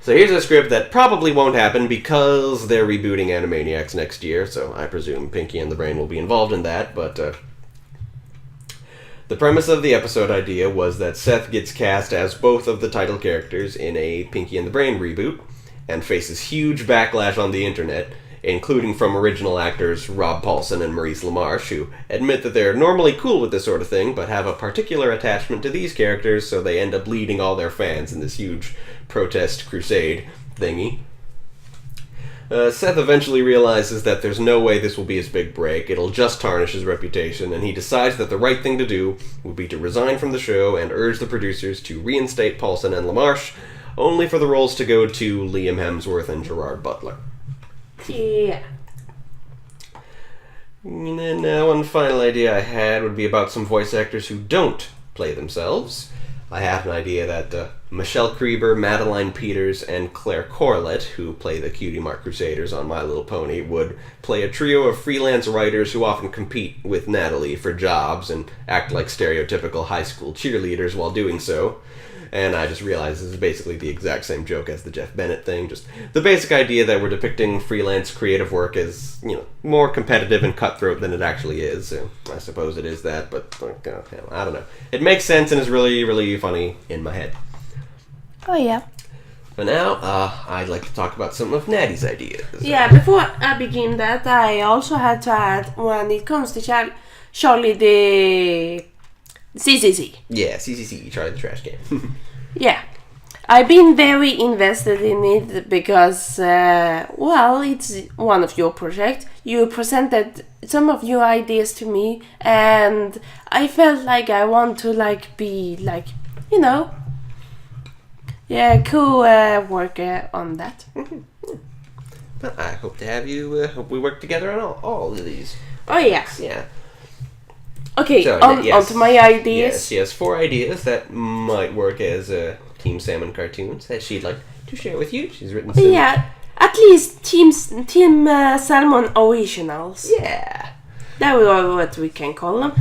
Speaker 1: So here's a script that probably won't happen because they're rebooting Animaniacs next year. So I presume Pinky and the Brain will be involved in that. But the premise of the episode idea was that Seth gets cast as both of the title characters in a Pinky and the Brain reboot and faces huge backlash on the internet, including from original actors Rob Paulsen and Maurice LaMarche, who admit that they're normally cool with this sort of thing, but have a particular attachment to these characters, so they end up leading all their fans in this huge protest crusade thingy. Seth eventually realizes that there's no way this will be his big break, it'll just tarnish his reputation, and he decides that the right thing to do would be to resign from the show and urge the producers to reinstate Paulsen and LaMarche, only for the roles to go to Liam Hemsworth and Gerard Butler.
Speaker 2: Yeah.
Speaker 1: And then one final idea I had would be about some voice actors who don't play themselves. I have an idea that Michelle Creeber, Madeline Peters, and Claire Corlett, who play the Cutie Mark Crusaders on My Little Pony, would play a trio of freelance writers who often compete with Natalie for jobs and act like stereotypical high school cheerleaders while doing so. And I just realized this is basically the exact same joke as the Jeff Bennett thing. Just the basic idea that we're depicting freelance creative work as, more competitive and cutthroat than it actually is. So I suppose it is that, but I don't know. It makes sense and is really, really funny in my head.
Speaker 2: Oh, yeah.
Speaker 1: But now, I'd like to talk about some of Naty's ideas.
Speaker 2: Yeah, before I begin that, I also had to add, when it comes to Charlie the CCC.
Speaker 1: Yeah, CCC, Charlie the Chrash Can.
Speaker 2: Yeah. I've been very invested in it because, it's one of your projects. You presented some of your ideas to me, and I felt like I want to, be, co-work on that.
Speaker 1: Well, I hope to have you, hope we work together on all of these.
Speaker 2: Oh, yeah.
Speaker 1: Yeah.
Speaker 2: Okay,
Speaker 1: So,
Speaker 2: on to my ideas.
Speaker 1: Yes, 4 ideas that might work as Team Salmon cartoons that she'd like to share with you. She's written some...
Speaker 2: Yeah, at least Team Salmon originals.
Speaker 1: Yeah.
Speaker 2: That was what we can call them.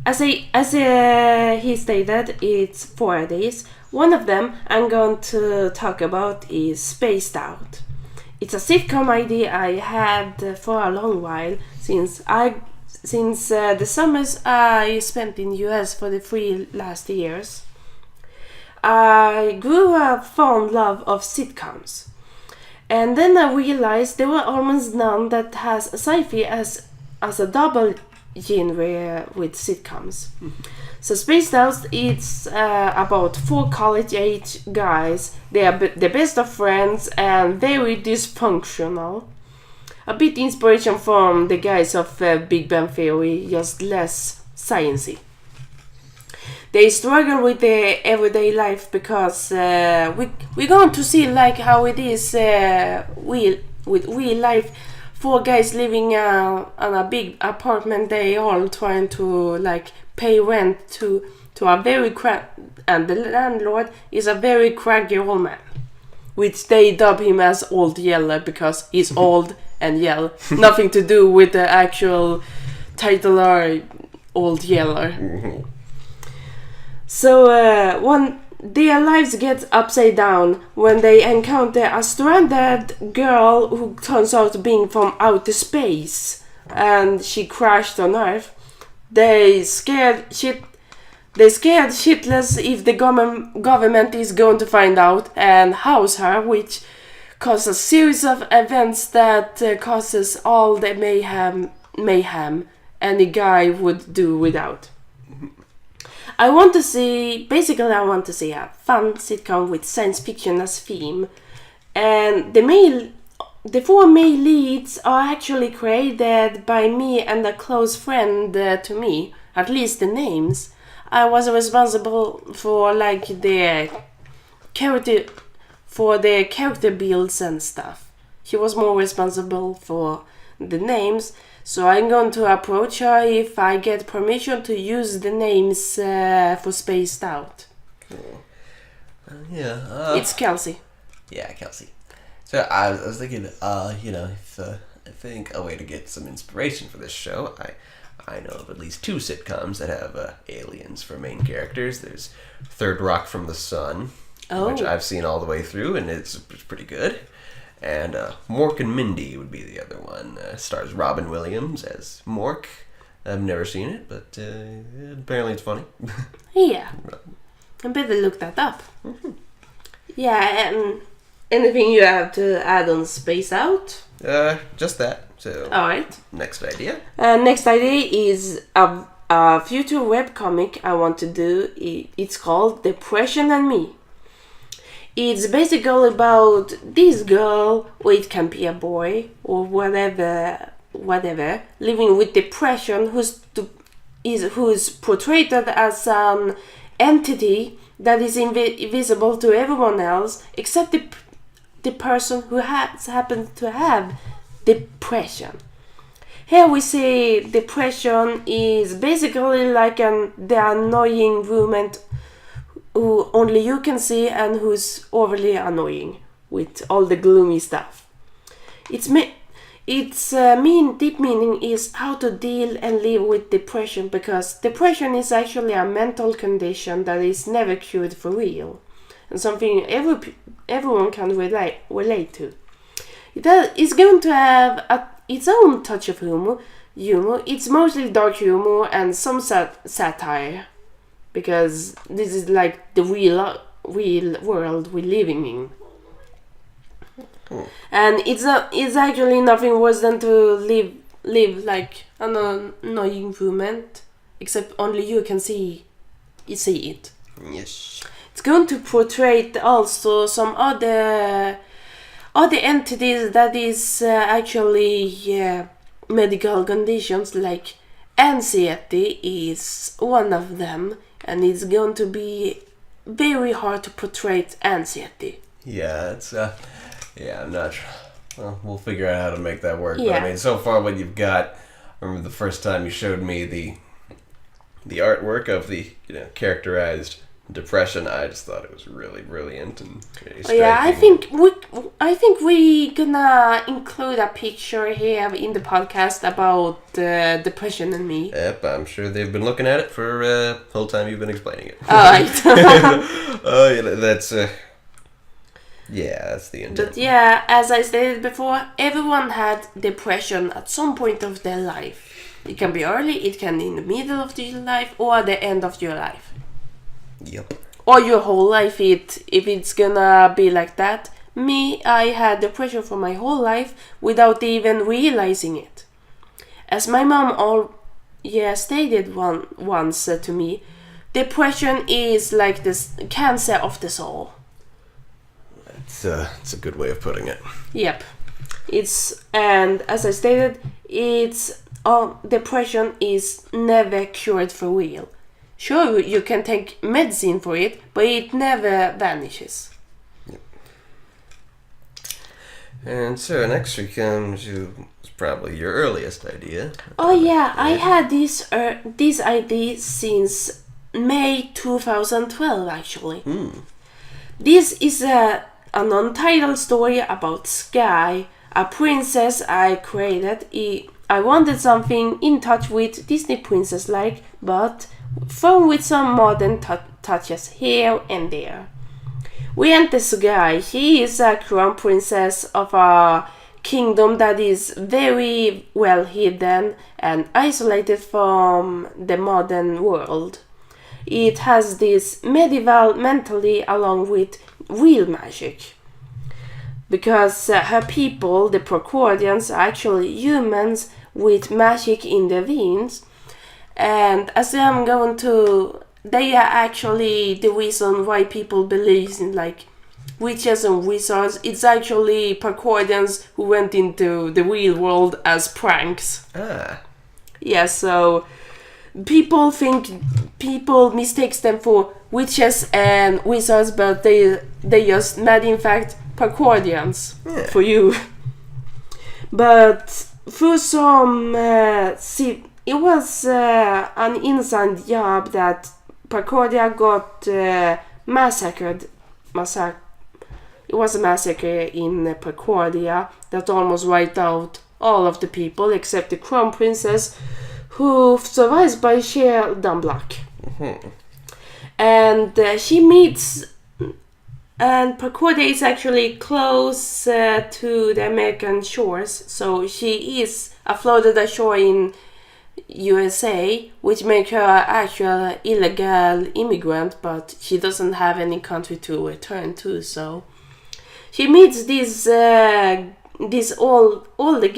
Speaker 2: he stated, it's 4 days. One of them I'm going to talk about is Spaced Out. It's a sitcom idea I had for a long while since the summers I spent in US for the 3 last years. I grew a fond love of sitcoms, and then I realized there were almost none that has sci-fi as a double genre with sitcoms. So Spaced Out, it's about 4 college-age guys. They are the best of friends and very dysfunctional. A bit inspiration from the guys of Big Bang Theory, just less sciencey. They struggle with their everyday life because we're going to see like how it is with real life. 4 guys living on a big apartment. They all trying to like pay rent to a very and the landlord is a very craggy old man, which they dub him as Old Yeller because he's old and yell. Nothing to do with the actual title or Old Yeller. So their lives get upside down when they encounter a stranded girl who turns out being from outer space, and she crashed on Earth. They scared shitless if the government is going to find out and house her, which causes a series of events that causes all the mayhem any guy would do without. I want to see a fun sitcom with science fiction as theme, and the 4 male leads are actually created by me and a close friend to me, at least the names. I was responsible for like the character builds and stuff. He was more responsible for the names. So I'm going to approach her if I get permission to use the names for Spaced Out.
Speaker 1: Cool.
Speaker 2: It's Kelsey.
Speaker 1: Yeah, Kelsey. So I was thinking, if I think a way to get some inspiration for this show, I know of at least 2 sitcoms that have aliens for main characters. There's Third Rock from the Sun, which I've seen all the way through, and it's pretty good. And Mork and Mindy would be the other one. Stars Robin Williams as Mork. I've never seen it, but apparently it's funny.
Speaker 2: Yeah. I better look that up. Mm-hmm. Yeah, and anything you have to add on Space Out?
Speaker 1: Just that. So,
Speaker 2: alright.
Speaker 1: Next idea.
Speaker 2: Next idea is a future webcomic I want to do. It's called Depression and Me. It's basically about this girl, or it can be a boy, or whatever, living with depression, who's portrayed as an entity that is invisible to everyone else, except the person who happens to have depression. Here we say depression is basically like the annoying roommate who only you can see and who's overly annoying with all the gloomy stuff. Its deep meaning is how to deal and live with depression, because depression is actually a mental condition that is never cured for real, and something everyone can relate to. It's going to have its own touch of humor. It's mostly dark humor and some satire, because this is like the real world we're living in. And it's actually nothing worse than to live like an annoying roommate, except only you can see it.
Speaker 1: Yes.
Speaker 2: It's going to portray also some other entities that is actually medical conditions, like anxiety is one of them, and it's going to be very hard to portray anxiety.
Speaker 1: Yeah, it's I'm not sure. Well, we'll figure out how to make that work.
Speaker 2: Yeah.
Speaker 1: But I mean, so far what you've got, I remember the first time you showed me the artwork of the characterized depression, I just thought it was really brilliant and really
Speaker 2: Oh, yeah,
Speaker 1: striking.
Speaker 2: I think we gonna include a picture here in the podcast about depression and me.
Speaker 1: Yep, I'm sure they've been looking at it for the whole time you've been explaining it.
Speaker 2: Alright.
Speaker 1: Oh, yeah, that's that's the intent.
Speaker 2: But yeah, as I stated before, everyone had depression at some point of their life. It can be early, it can be in the middle of your life, or the end of your life.
Speaker 1: Yep.
Speaker 2: Or your whole life, if it's gonna be like that. Me, I had depression for my whole life without even realizing it. As my mom stated once to me, depression is like this cancer of the soul.
Speaker 1: It's a good way of putting it.
Speaker 2: Yep. And as I stated, depression is never cured for real. Sure, you can take medicine for it, but it never vanishes.
Speaker 1: Yep. And so next we come to probably your earliest idea.
Speaker 2: Oh yeah, I had this idea since May 2012 actually. This is an untitled story about Sky, a princess I created. I wanted something in touch with Disney princess-like, but thrown with some modern touches here and there. We enter Sky. She is a crown princess of a kingdom that is very well hidden and isolated from the modern world. It has this medieval mentality along with real magic. Because her people, the Procordians, are actually humans with magic in their veins. And as I'm going to, they are actually the reason why people believe in like witches and wizards. It's actually Procordians who went into the real world as pranks. Yeah, so people mistakes them for witches and wizards, but they just mad in fact Procordians for you. But through some it was an inside job that Procordia got massacred. It was a massacre in Procordia that almost wiped out all of the people except the crown princess, who survives by sheer dumb luck. And she meets, and Procordia is actually close to the American shores, so she is floated ashore in USA, which makes her an actual illegal immigrant, but she doesn't have any country to return to, so she meets this older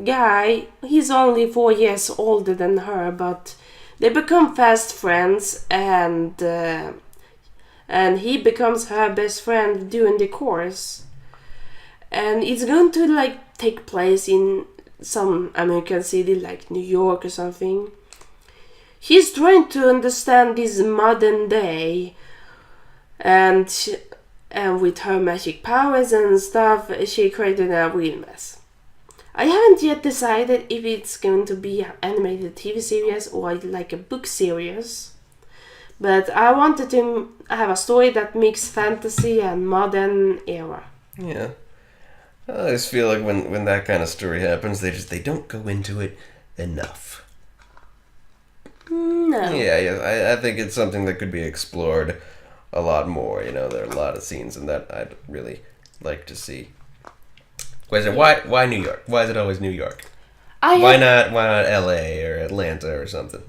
Speaker 2: guy. He's only 4 years older than her, but they become fast friends, and he becomes her best friend during the course. And it's going to like take place in some American city like New York or something. He's trying to understand this modern day, and with her magic powers and stuff, she created a real mess. I haven't yet decided if it's going to be an animated TV series or like a book series, but I wanted to have a story that mixes fantasy and modern era.
Speaker 1: Yeah. I just feel like when that kind of story happens, they don't go into it enough.
Speaker 2: No.
Speaker 1: Yeah, I think it's something that could be explored a lot more. You know, there are a lot of scenes in that I'd really like to see. Why New York? Why is it always New York? Why not LA or Atlanta or something?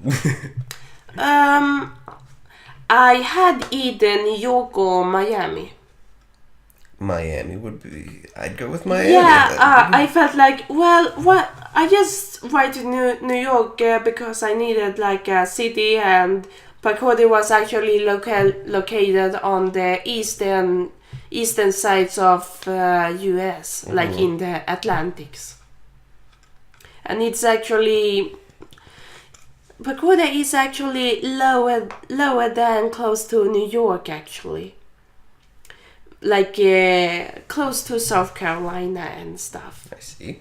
Speaker 2: I had either New York or Miami.
Speaker 1: Miami would be. I'd go with Miami.
Speaker 2: Yeah, I felt like, I just write to New York because I needed like a city, and Procordia was actually located on the eastern sides of US, like in the Atlantics. And it's actually, Procordia is actually lower than close to New York actually. Like close to South Carolina and stuff.
Speaker 1: I see.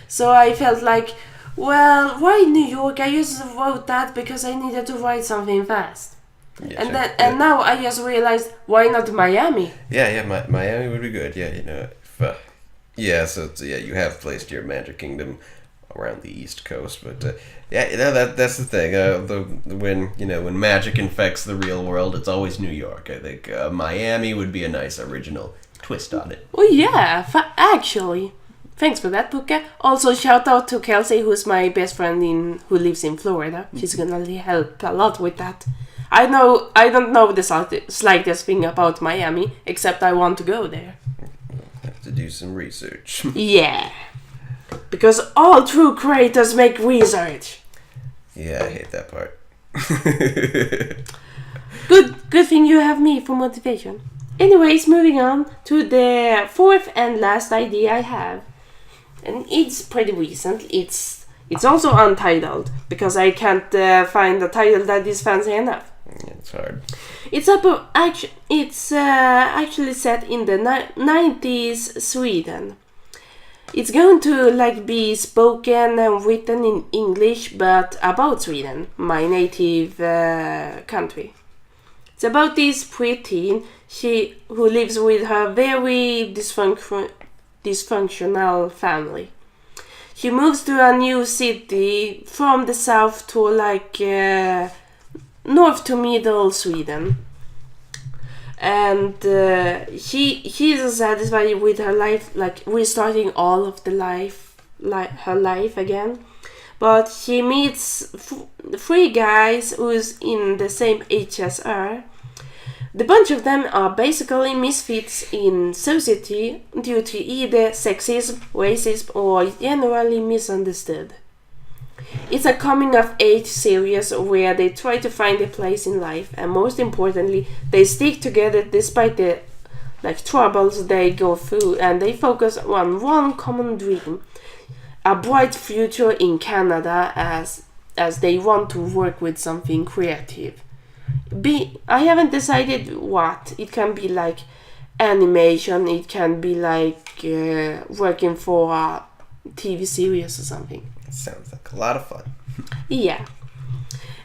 Speaker 2: So I felt like, why New York? I just wrote that because I needed to write something fast.
Speaker 1: Yeah,
Speaker 2: and
Speaker 1: sure.
Speaker 2: and now I just realized, why not Miami?
Speaker 1: Miami would be good. Yeah, if, you have placed your Magic Kingdom around the East Coast, but that's the thing. When magic infects the real world, it's always New York. I think Miami would be a nice original twist on it.
Speaker 2: Oh yeah, actually. Thanks for that, Puka. Also, shout out to Kelsey, who's my best friend who lives in Florida. She's gonna help a lot with that. I don't know the slightest thing about Miami, except I want to go there.
Speaker 1: Have to do some research.
Speaker 2: Yeah. Because all true creators make research.
Speaker 1: Yeah, I hate that part.
Speaker 2: Good thing you have me for motivation. Anyways, moving on to the fourth and last idea I have. And it's pretty recent. It's also untitled, because I can't find a title that is fancy enough.
Speaker 1: Yeah, it's hard.
Speaker 2: It's actually set in the 90s Sweden. It's going to be spoken and written in English, but about Sweden, my native country. It's about this preteen who lives with her very dysfunctional family. She moves to a new city from the south to north to middle Sweden. And she is satisfied with her life, restarting all of her life again. But she meets three guys who's in the same age as her. The bunch of them are basically misfits in society due to either sexism, racism, or generally misunderstood. It's a coming-of-age series where they try to find a place in life, and most importantly, they stick together despite the troubles they go through, and they focus on one common dream: a bright future in Canada, as they want to work with something creative. I haven't decided what. It can be animation, it can be working for a TV series or something.
Speaker 1: Sounds like a lot of fun.
Speaker 2: Yeah.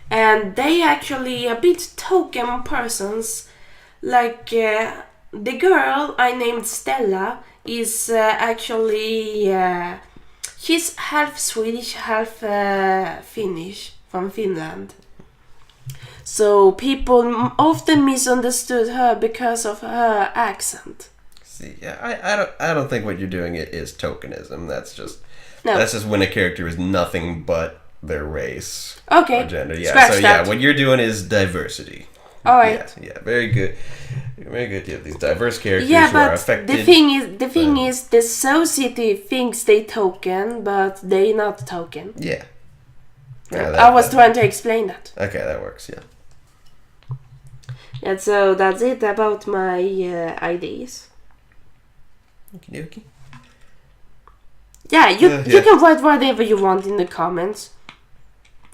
Speaker 2: And they actually a bit token persons. The girl I named Stella is actually she's half Swedish, half Finnish, from Finland. So people often misunderstood her because of her accent.
Speaker 1: See, yeah, I don't think what you're doing is tokenism. That's just when a character is nothing but their race
Speaker 2: or
Speaker 1: gender. Yeah,
Speaker 2: scratch that.
Speaker 1: What you're doing is diversity.
Speaker 2: All right.
Speaker 1: Yeah, very good. Very good. You have these diverse characters
Speaker 2: who
Speaker 1: are affected.
Speaker 2: The thing is, the society thinks they token, but they not token.
Speaker 1: Yeah.
Speaker 2: I was trying to explain that.
Speaker 1: Okay, that works. Yeah.
Speaker 2: And so that's it about my ideas.
Speaker 1: Okey-dokey.
Speaker 2: Yeah, you can write whatever you want in the comments.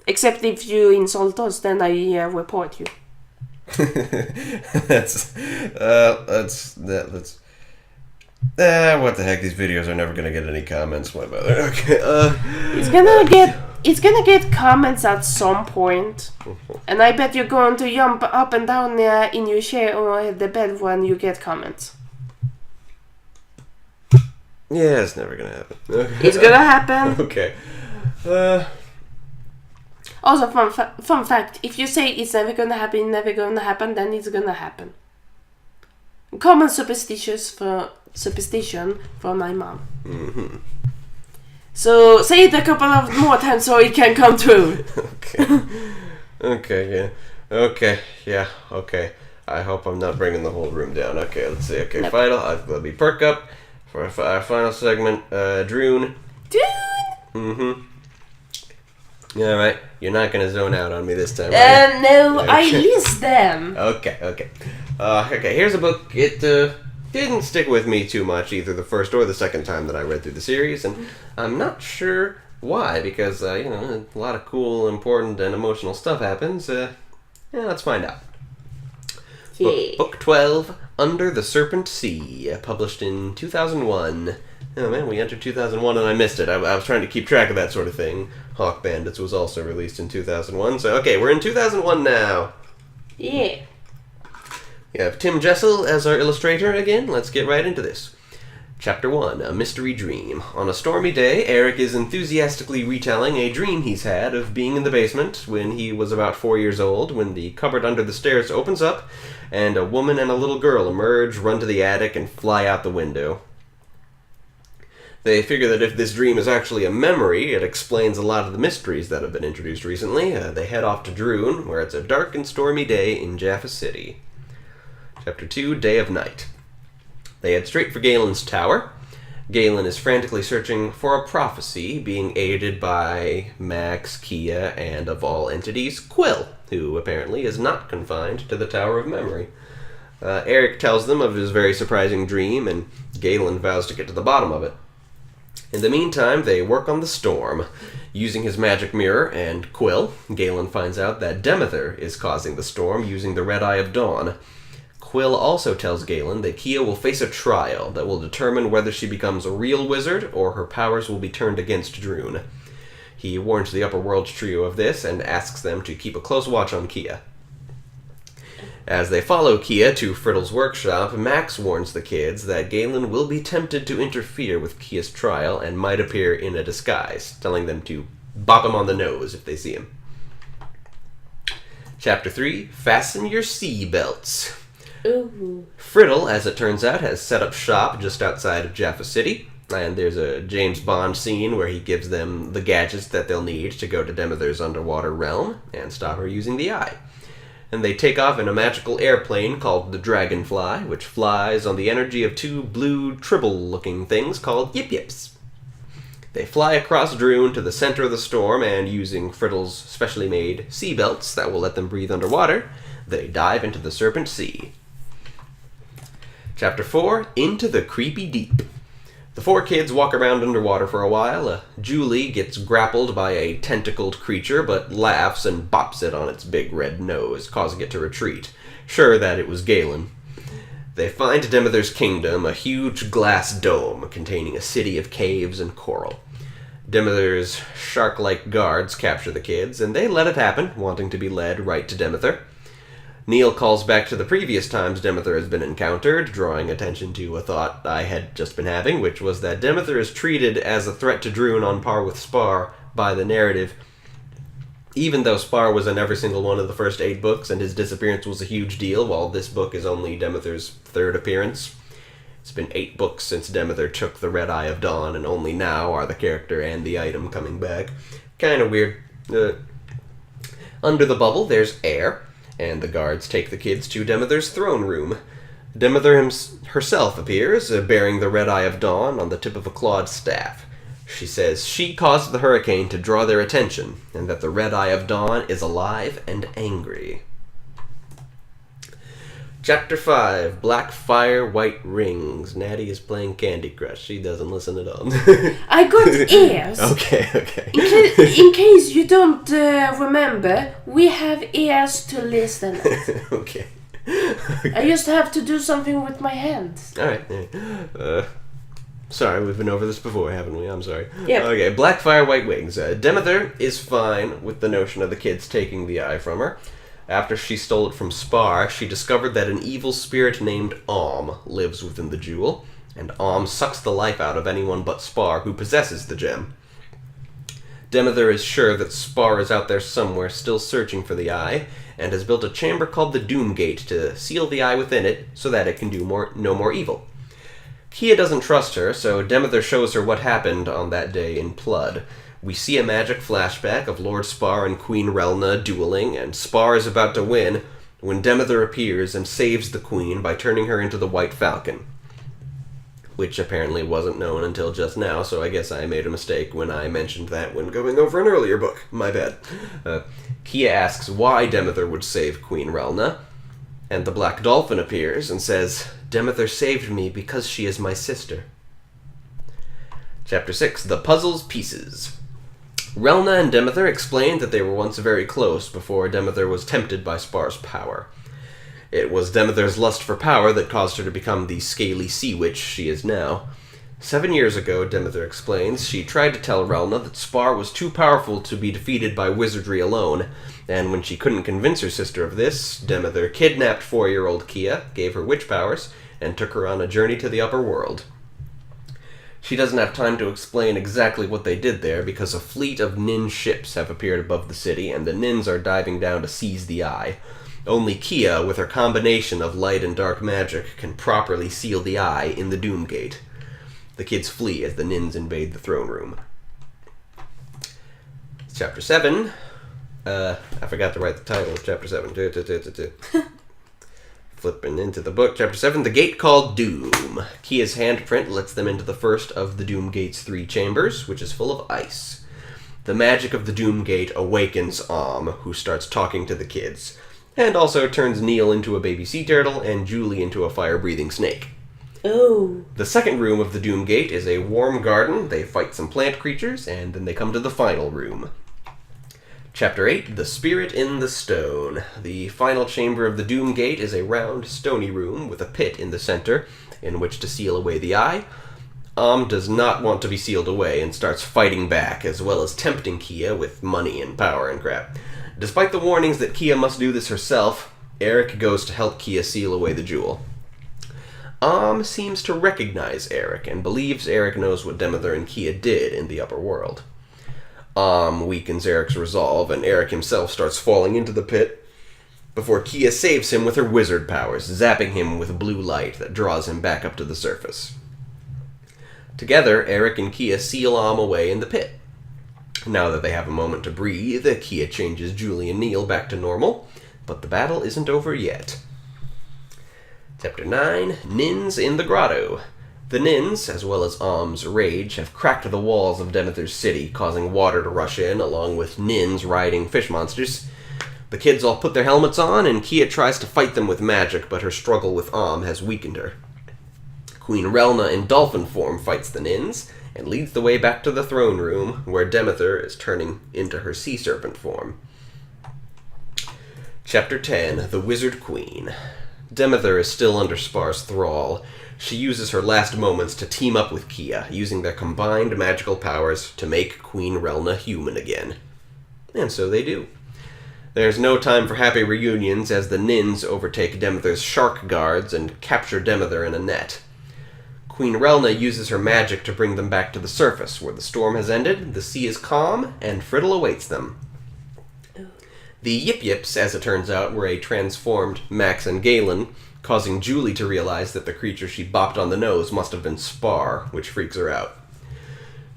Speaker 2: Except if you insult us, then I report you. That's
Speaker 1: what the heck? These videos are never gonna get any comments. What about it? Okay.
Speaker 2: It's gonna get comments at some point, and I bet you're going to jump up and down in your chair or the bed when you get comments.
Speaker 1: Yeah, it's never gonna happen.
Speaker 2: It's gonna happen.
Speaker 1: Okay.
Speaker 2: Also, fun fact: if you say it's never gonna happen, then it's gonna happen. Common superstition from my mom.
Speaker 1: Mm-hmm.
Speaker 2: So say it a couple of more times so it can come true.
Speaker 1: Okay. Okay. I hope I'm not bringing the whole room down. Okay, let's see. Okay, nope. Final. Let me perk up for our final segment. Droon. Mm-hmm. All right. You're not gonna zone out on me this time, right?
Speaker 2: No, okay. I list them.
Speaker 1: Okay. Okay. Here's a book. It didn't stick with me too much either the first or the second time that I read through the series, and I'm not sure why, because a lot of cool, important, and emotional stuff happens. Let's find out.
Speaker 2: Yeah.
Speaker 1: Book 12, Under the Serpent Sea, published in 2001. Oh man, we entered 2001 and I missed it. I was trying to keep track of that sort of thing. Hawk Bandits was also released in 2001, so okay, we're in 2001 now.
Speaker 2: Yeah.
Speaker 1: We have Tim Jessel as our illustrator again. Let's get right into this. Chapter 1, A Mystery Dream. On a stormy day, Eric is enthusiastically retelling a dream he's had of being in the basement when he was about 4 years old, when the cupboard under the stairs opens up, and a woman and a little girl emerge, run to the attic, and fly out the window. They figure that if this dream is actually a memory, it explains a lot of the mysteries that have been introduced recently. They head off to Droon, where it's a dark and stormy day in Jaffa City. Chapter 2, Day of Night. They head straight for Galen's tower. Galen is frantically searching for a prophecy, being aided by Max, Kia, and, of all entities, Quill, who apparently is not confined to the Tower of Memory. Eric tells them of his very surprising dream, and Galen vows to get to the bottom of it. In the meantime, they work on the storm. Using his magic mirror and Quill, Galen finds out that Demeter is causing the storm using the Red Eye of Dawn. Quill also tells Galen that Kia will face a trial that will determine whether she becomes a real wizard or her powers will be turned against Droon. He warns the Upper Worlds trio of this and asks them to keep a close watch on Kia. As they follow Kia to Friddle's workshop, Max warns the kids that Galen will be tempted to interfere with Kia's trial and might appear in a disguise, telling them to bop him on the nose if they see him. Chapter 3, Fasten Your Seatbelts.
Speaker 2: Ooh.
Speaker 1: Friddle, as it turns out, has set up shop just outside of Jaffa City, and there's a James Bond scene where he gives them the gadgets that they'll need to go to Demeter's underwater realm and stop her using the eye. And they take off in a magical airplane called the Dragonfly, which flies on the energy of two blue tribble-looking things called Yip Yips. They fly across Droon to the center of the storm, and using Friddle's specially made seatbelts that will let them breathe underwater, they dive into the Serpent Sea. Chapter 4, Into the Creepy Deep. The four kids walk around underwater for a while. Julie gets grappled by a tentacled creature, but laughs and bops it on its big red nose, causing it to retreat, sure that it was Galen. They find Demeter's kingdom, a huge glass dome containing a city of caves and coral. Demeter's shark-like guards capture the kids, and they let it happen, wanting to be led right to Demeter. Neil calls back to the previous times Demeter has been encountered, drawing attention to a thought I had just been having, which was that Demeter is treated as a threat to Droon on par with Spar by the narrative, even though Spar was in every single one of the first 8 books and his disappearance was a huge deal, while this book is only Demeter's 3rd appearance. It's been 8 books since Demeter took the Red Eye of Dawn, and only now are the character and the item coming back. Kind of weird. Under the bubble, there's air, and the guards take the kids to Demeter's throne room. Demeter herself appears, bearing the Red Eye of Dawn on the tip of a clawed staff. She says she caused the hurricane to draw their attention, and that the Red Eye of Dawn is alive and angry. Chapter 5, Black Fire, White Rings. Naty is playing Candy Crush. She doesn't listen at all.
Speaker 2: I got ears.
Speaker 1: Okay.
Speaker 2: In case you don't remember, we have ears to listen at.
Speaker 1: Okay.
Speaker 2: I used to have to do something with my hands.
Speaker 1: Alright. Sorry, we've been over this before, haven't we? I'm sorry.
Speaker 2: Yep.
Speaker 1: Okay, Black Fire, White Wings. Demeter is fine with the notion of the kids taking the eye from her. After she stole it from Spar, she discovered that an evil spirit named lives within the jewel, and sucks the life out of anyone but Spar who possesses the gem. Demeter is sure that Spar is out there somewhere still searching for the eye, and has built a chamber called the Doom Gate to seal the eye within it so that it can do no more evil. Kia doesn't trust her, so Demeter shows her what happened on that day in Plud. We see a magic flashback of Lord Spar and Queen Relna dueling, and Spar is about to win when Demeter appears and saves the queen by turning her into the White Falcon. Which apparently wasn't known until just now, so I guess I made a mistake when I mentioned that when going over an earlier book. My bad. Kia asks why Demeter would save Queen Relna, and the Black Dolphin appears and says, "Demeter saved me because she is my sister." Chapter 6, The Puzzle's Pieces. Relna and Demeter explained that they were once very close before Demeter was tempted by Spar's power. It was Demeter's lust for power that caused her to become the scaly sea witch she is now. 7 years ago, Demeter explains, she tried to tell Relna that Spar was too powerful to be defeated by wizardry alone, and when she couldn't convince her sister of this, Demeter kidnapped 4-year-old Kia, gave her witch powers, and took her on a journey to the upper world. She doesn't have time to explain exactly what they did there, because a fleet of Nin ships have appeared above the city, and the Nins are diving down to seize the eye. Only Kia, with her combination of light and dark magic, can properly seal the eye in the Doom Gate. The kids flee as the Nins invade the throne room. Chapter 7. I forgot to write the title of Chapter 7. Flipping into the book. Chapter 7. The Gate Called Doom. Kia's handprint lets them into the first of the Doom Gate's 3 chambers, which is full of ice. The magic of the Doom Gate awakens who starts talking to the kids, and also turns Neil into a baby sea turtle and Julie into a fire-breathing snake.
Speaker 2: Oh.
Speaker 1: The second room of the Doom Gate is a warm garden. They fight some plant creatures, and then they come to the final room. Chapter 8, The Spirit in the Stone. The final chamber of the Doom Gate is a round, stony room with a pit in the center in which to seal away the eye. Does not want to be sealed away and starts fighting back, as well as tempting Kia with money and power and crap. Despite the warnings that Kia must do this herself, Eric goes to help Kia seal away the jewel. Seems to recognize Eric and believes Eric knows what Demeter and Kia did in the upper world. Weakens Eric's resolve, and Eric himself starts falling into the pit before Kia saves him with her wizard powers, zapping him with blue light that draws him back up to the surface. Together, Eric and Kia seal away in the pit. Now that they have a moment to breathe, Kia changes Julie and Neil back to normal, but the battle isn't over yet. Chapter 9, Nins in the Grotto. The Nins, as well as Om's rage, have cracked the walls of Demeter's city, causing water to rush in, along with Nins riding fish monsters. The kids all put their helmets on, and Kia tries to fight them with magic, but her struggle with has weakened her. Queen Relna in dolphin form fights the Nins, and leads the way back to the throne room, where Demeter is turning into her sea serpent form. Chapter 10, The Wizard Queen. Demeter is still under Spar's thrall. She uses her last moments to team up with Kia, using their combined magical powers to make Queen Relna human again. And so they do. There's no time for happy reunions as the Nins overtake Demeter's shark guards and capture Demeter in a net. Queen Relna uses her magic to bring them back to the surface, where the storm has ended, the sea is calm, and Friddle awaits them. The Yip-Yips, as it turns out, were a transformed Max and Galen, causing Julie to realize that the creature she bopped on the nose must have been Spar, which freaks her out.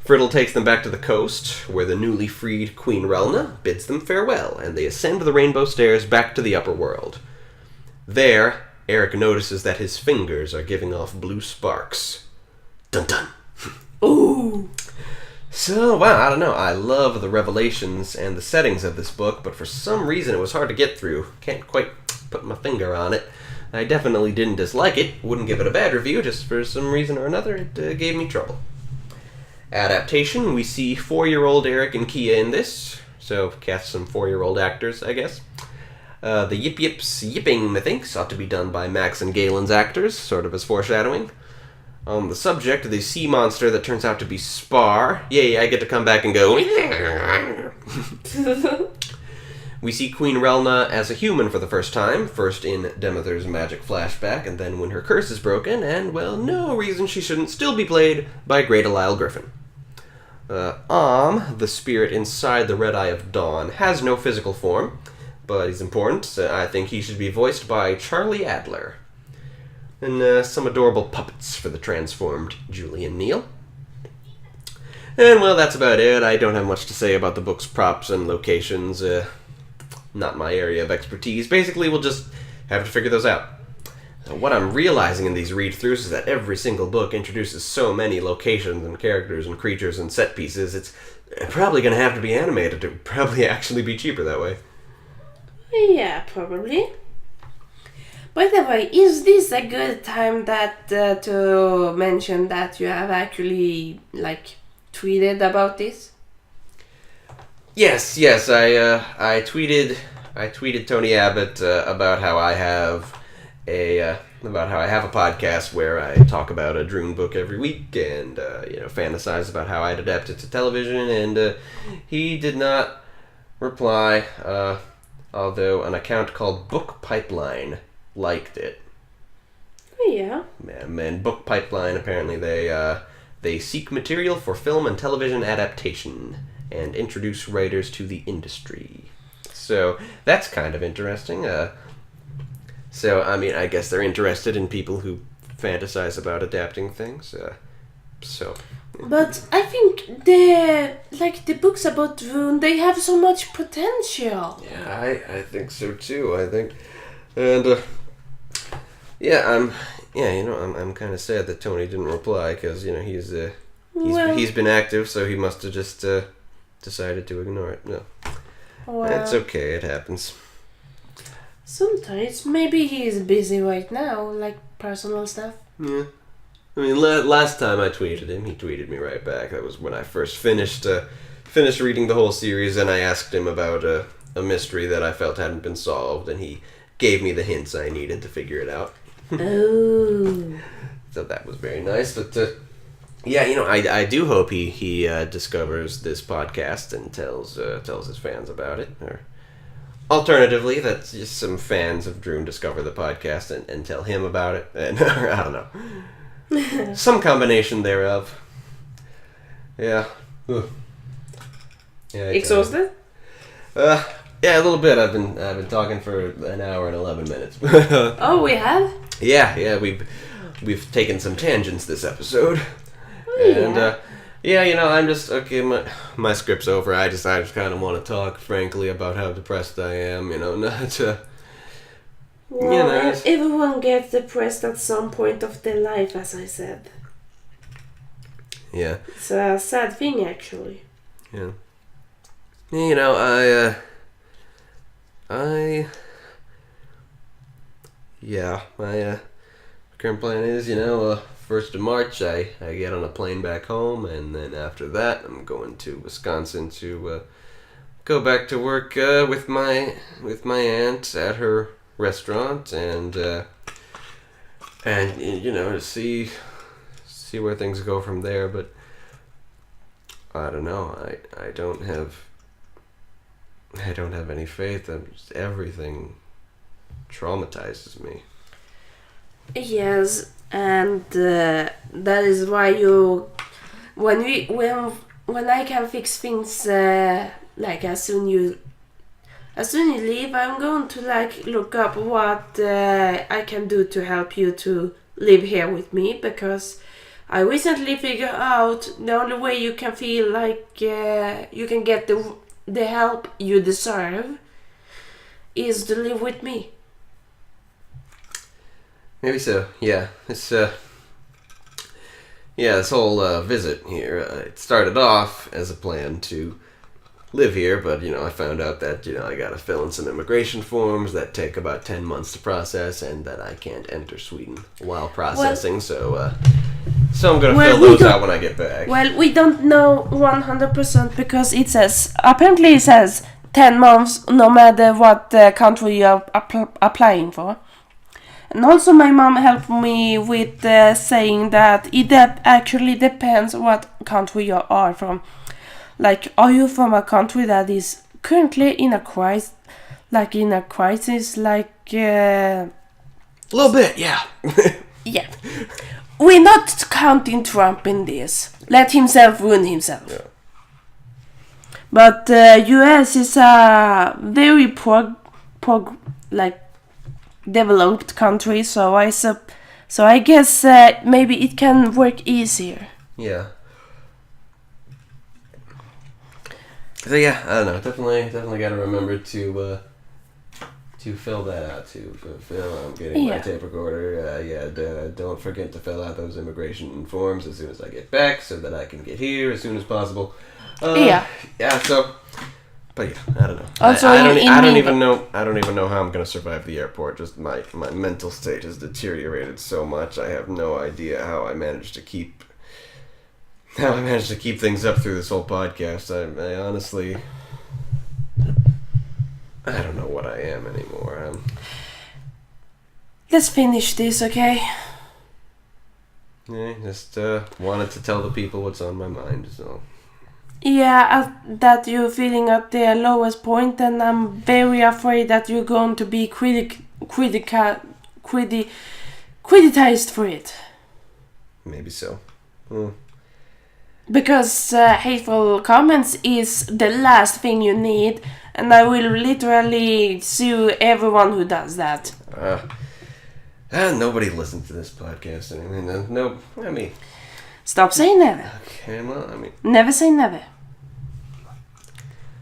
Speaker 1: Friddle takes them back to the coast, where the newly freed Queen Relna bids them farewell, and they ascend the rainbow stairs back to the upper world. There, Eric notices that his fingers are giving off blue sparks. Dun-dun!
Speaker 2: Ooh!
Speaker 1: So, wow, I don't know. I love the revelations and the settings of this book, but for some reason it was hard to get through. Can't quite put my finger on it. I definitely didn't dislike it. Wouldn't give it a bad review, just for some reason or another it gave me trouble. Adaptation, we see 4-year-old Eric and Kia in this. So, cast some 4-year-old actors, I guess. The Yip-Yips yipping, methinks, ought to be done by Max and Galen's actors, sort of as foreshadowing. The subject, the sea monster that turns out to be Spar. Yay, I get to come back and go... We see Queen Relna as a human for the first time, first in Demeter's magic flashback, and then when her curse is broken, and, well, no reason she shouldn't still be played by Great Alile Griffin. The spirit inside the Red Eye of Dawn, has no physical form, but he's important, so I think he should be voiced by Charlie Adler. And some adorable puppets for the transformed Julie and Neil. And, well, that's about it. I don't have much to say about the book's props and locations. Not my area of expertise. Basically, we'll just have to figure those out. What I'm realizing in these read-throughs is that every single book introduces so many locations and characters and creatures and set pieces, it's probably going to have to be animated. It would probably actually be cheaper that way.
Speaker 2: Yeah, probably. By the way, is this a good time that to mention that you have actually, tweeted about this?
Speaker 1: Yes, I tweeted Tony Abbott about how I have a about how I have a podcast where I talk about a Droon book every week and, fantasize about how I'd adapt it to television, and he did not reply, although an account called Book Pipeline liked it.
Speaker 2: Yeah.
Speaker 1: And Book Pipeline, apparently they seek material for film and television adaptation and introduce writers to the industry. So that's kind of interesting. So, I mean, I guess they're interested in people who fantasize about adapting things.
Speaker 2: But I think the books about Droon, they have so much potential.
Speaker 1: Yeah, I think so too. I think, and I'm kind of sad that Tony didn't reply because he's been active, so he must have just decided to ignore it. No, it's okay. It happens.
Speaker 2: Sometimes maybe he is busy right now, like personal stuff.
Speaker 1: Yeah. I mean, last time I tweeted him, he tweeted me right back. That was when I first finished reading the whole series, and I asked him about a mystery that I felt hadn't been solved, and he gave me the hints I needed to figure it out.
Speaker 2: Oh.
Speaker 1: So that was very nice. But I do hope he discovers this podcast and tells his fans about it. Or alternatively, that just some fans of Droon discover the podcast and tell him about it. And I don't know. Some combination thereof. Yeah. Ugh. Yeah.
Speaker 2: Exhausted?
Speaker 1: Yeah, a little bit. I've been talking for an hour and 11 minutes.
Speaker 2: Oh, we have?
Speaker 1: Yeah, we've taken some tangents this episode.
Speaker 2: Oh,
Speaker 1: and I'm just okay, my script's over. I just kind of want to talk frankly about how depressed I am, not
Speaker 2: everyone gets depressed at some point of their life, as I said.
Speaker 1: Yeah.
Speaker 2: It's a sad thing, actually.
Speaker 1: Yeah. My current plan is, 1st of March, I get on a plane back home, and then after that, I'm going to Wisconsin to go back to work with my aunt at her restaurant, and to see where things go from there. But I don't know. I don't have any faith. Everything traumatizes me.
Speaker 2: Yes, and that is why when I can fix things as soon you leave, I'm going to look up what I can do to help you to live here with me, because I recently figured out the only way you can feel like you can get the help you deserve is to live with me.
Speaker 1: Maybe so. Yeah. It's this whole visit here. It started off as a plan to live here, but I found out that I gotta fill in some immigration forms that take about 10 months to process, and that I can't enter Sweden while processing. So I'm gonna fill those out when I get back.
Speaker 2: Well, we don't know 100% because it says 10 months no matter what country you're applying for. And also my mom helped me with saying that it actually depends what country you are from. Like, are you from a country that is currently in a crisis? A
Speaker 1: little bit, yeah.
Speaker 2: Yeah. We're not counting Trump in this. Let himself ruin himself.
Speaker 1: Yeah.
Speaker 2: But US is a very developed country, so I guess maybe it can work easier.
Speaker 1: Yeah. So yeah, I don't know. Definitely got to remember to fill that out too. I'm getting my tape recorder. Don't forget to fill out those immigration forms as soon as I get back, so that I can get here as soon as possible. Yeah. So. But yeah, I don't know.
Speaker 2: Also,
Speaker 1: I don't even know how I'm gonna survive the airport. Just my mental state has deteriorated so much. I have no idea how I managed to keep things up through this whole podcast. I honestly, I don't know what I am anymore.
Speaker 2: let's finish this, okay?
Speaker 1: Yeah, just wanted to tell the people what's on my mind, so.
Speaker 2: Yeah, that you're feeling at the lowest point, and I'm very afraid that you're going to be criticized for it.
Speaker 1: Maybe so.
Speaker 2: Because hateful comments is the last thing you need, and I will literally sue everyone who does that.
Speaker 1: Nobody listens to this podcast. I mean,
Speaker 2: Stop saying never.
Speaker 1: okay, well, I mean,
Speaker 2: Never say never.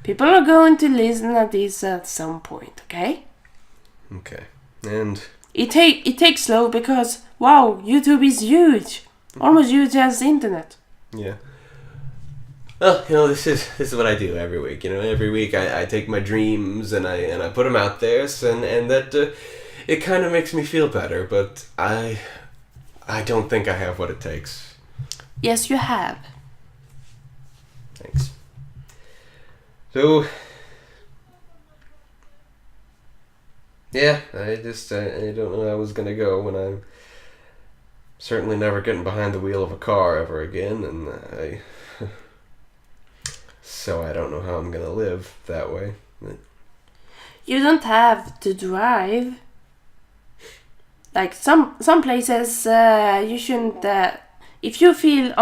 Speaker 2: People are going to listen to this at some point, okay?
Speaker 1: okay, and
Speaker 2: It takes slow because, wow, YouTube is huge. Almost huge as internet.
Speaker 1: yeah. Well, this is what I do every week. Every week I take my dreams and I put them out there, and that it kind of makes me feel better. But I don't think I have what it takes.
Speaker 2: Yes, you have.
Speaker 1: Thanks. So, yeah, I don't know how I was gonna go when I'm certainly never getting behind the wheel of a car ever again, and so I don't know how I'm gonna live that way.
Speaker 2: You don't have to drive. Like some places, you shouldn't. If you feel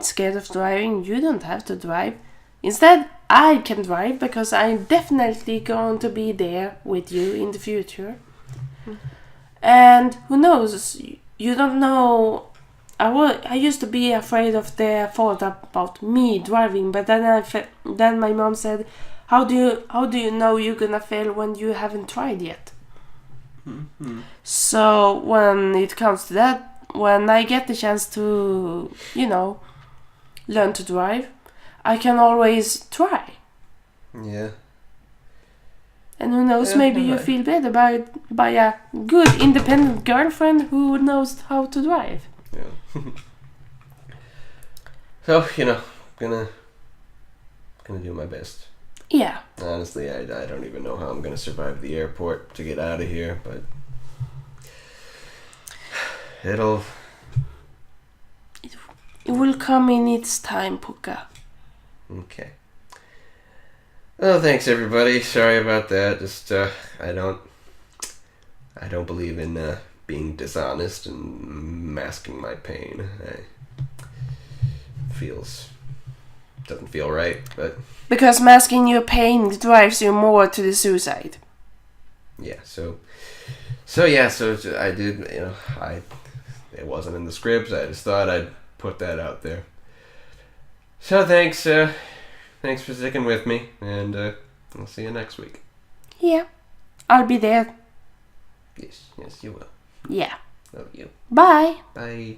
Speaker 2: scared of driving, you don't have to drive. Instead, I can drive because I'm definitely going to be there with you in the future. And who knows? You don't know. I used to be afraid of the thought about me driving, but then my mom said, "How do you know you're gonna fail when you haven't tried yet?"
Speaker 1: Mm-hmm.
Speaker 2: So when it comes to that, when I get the chance to, learn to drive, I can always try.
Speaker 1: Yeah.
Speaker 2: And who knows,
Speaker 1: Yeah,
Speaker 2: maybe
Speaker 1: you're
Speaker 2: you
Speaker 1: right.
Speaker 2: feel better by a good independent girlfriend who knows how to drive.
Speaker 1: Yeah. So, gonna do my best.
Speaker 2: Yeah.
Speaker 1: Honestly, I don't even know how I'm gonna survive the airport to get out of here, but it'll.
Speaker 2: It will come in its time, Puka.
Speaker 1: Okay. Well, thanks everybody. Sorry about that. Just I don't believe in being dishonest and masking my pain. Doesn't feel right, but
Speaker 2: Because masking your pain drives you more to the suicide.
Speaker 1: yeah. So I did. It wasn't in the script. I just thought I'd put that out there. So thanks for sticking with me, and I'll see you next week.
Speaker 2: Yeah. I'll be there.
Speaker 1: Yes, you will.
Speaker 2: Yeah.
Speaker 1: Love you.
Speaker 2: Bye.
Speaker 1: Bye.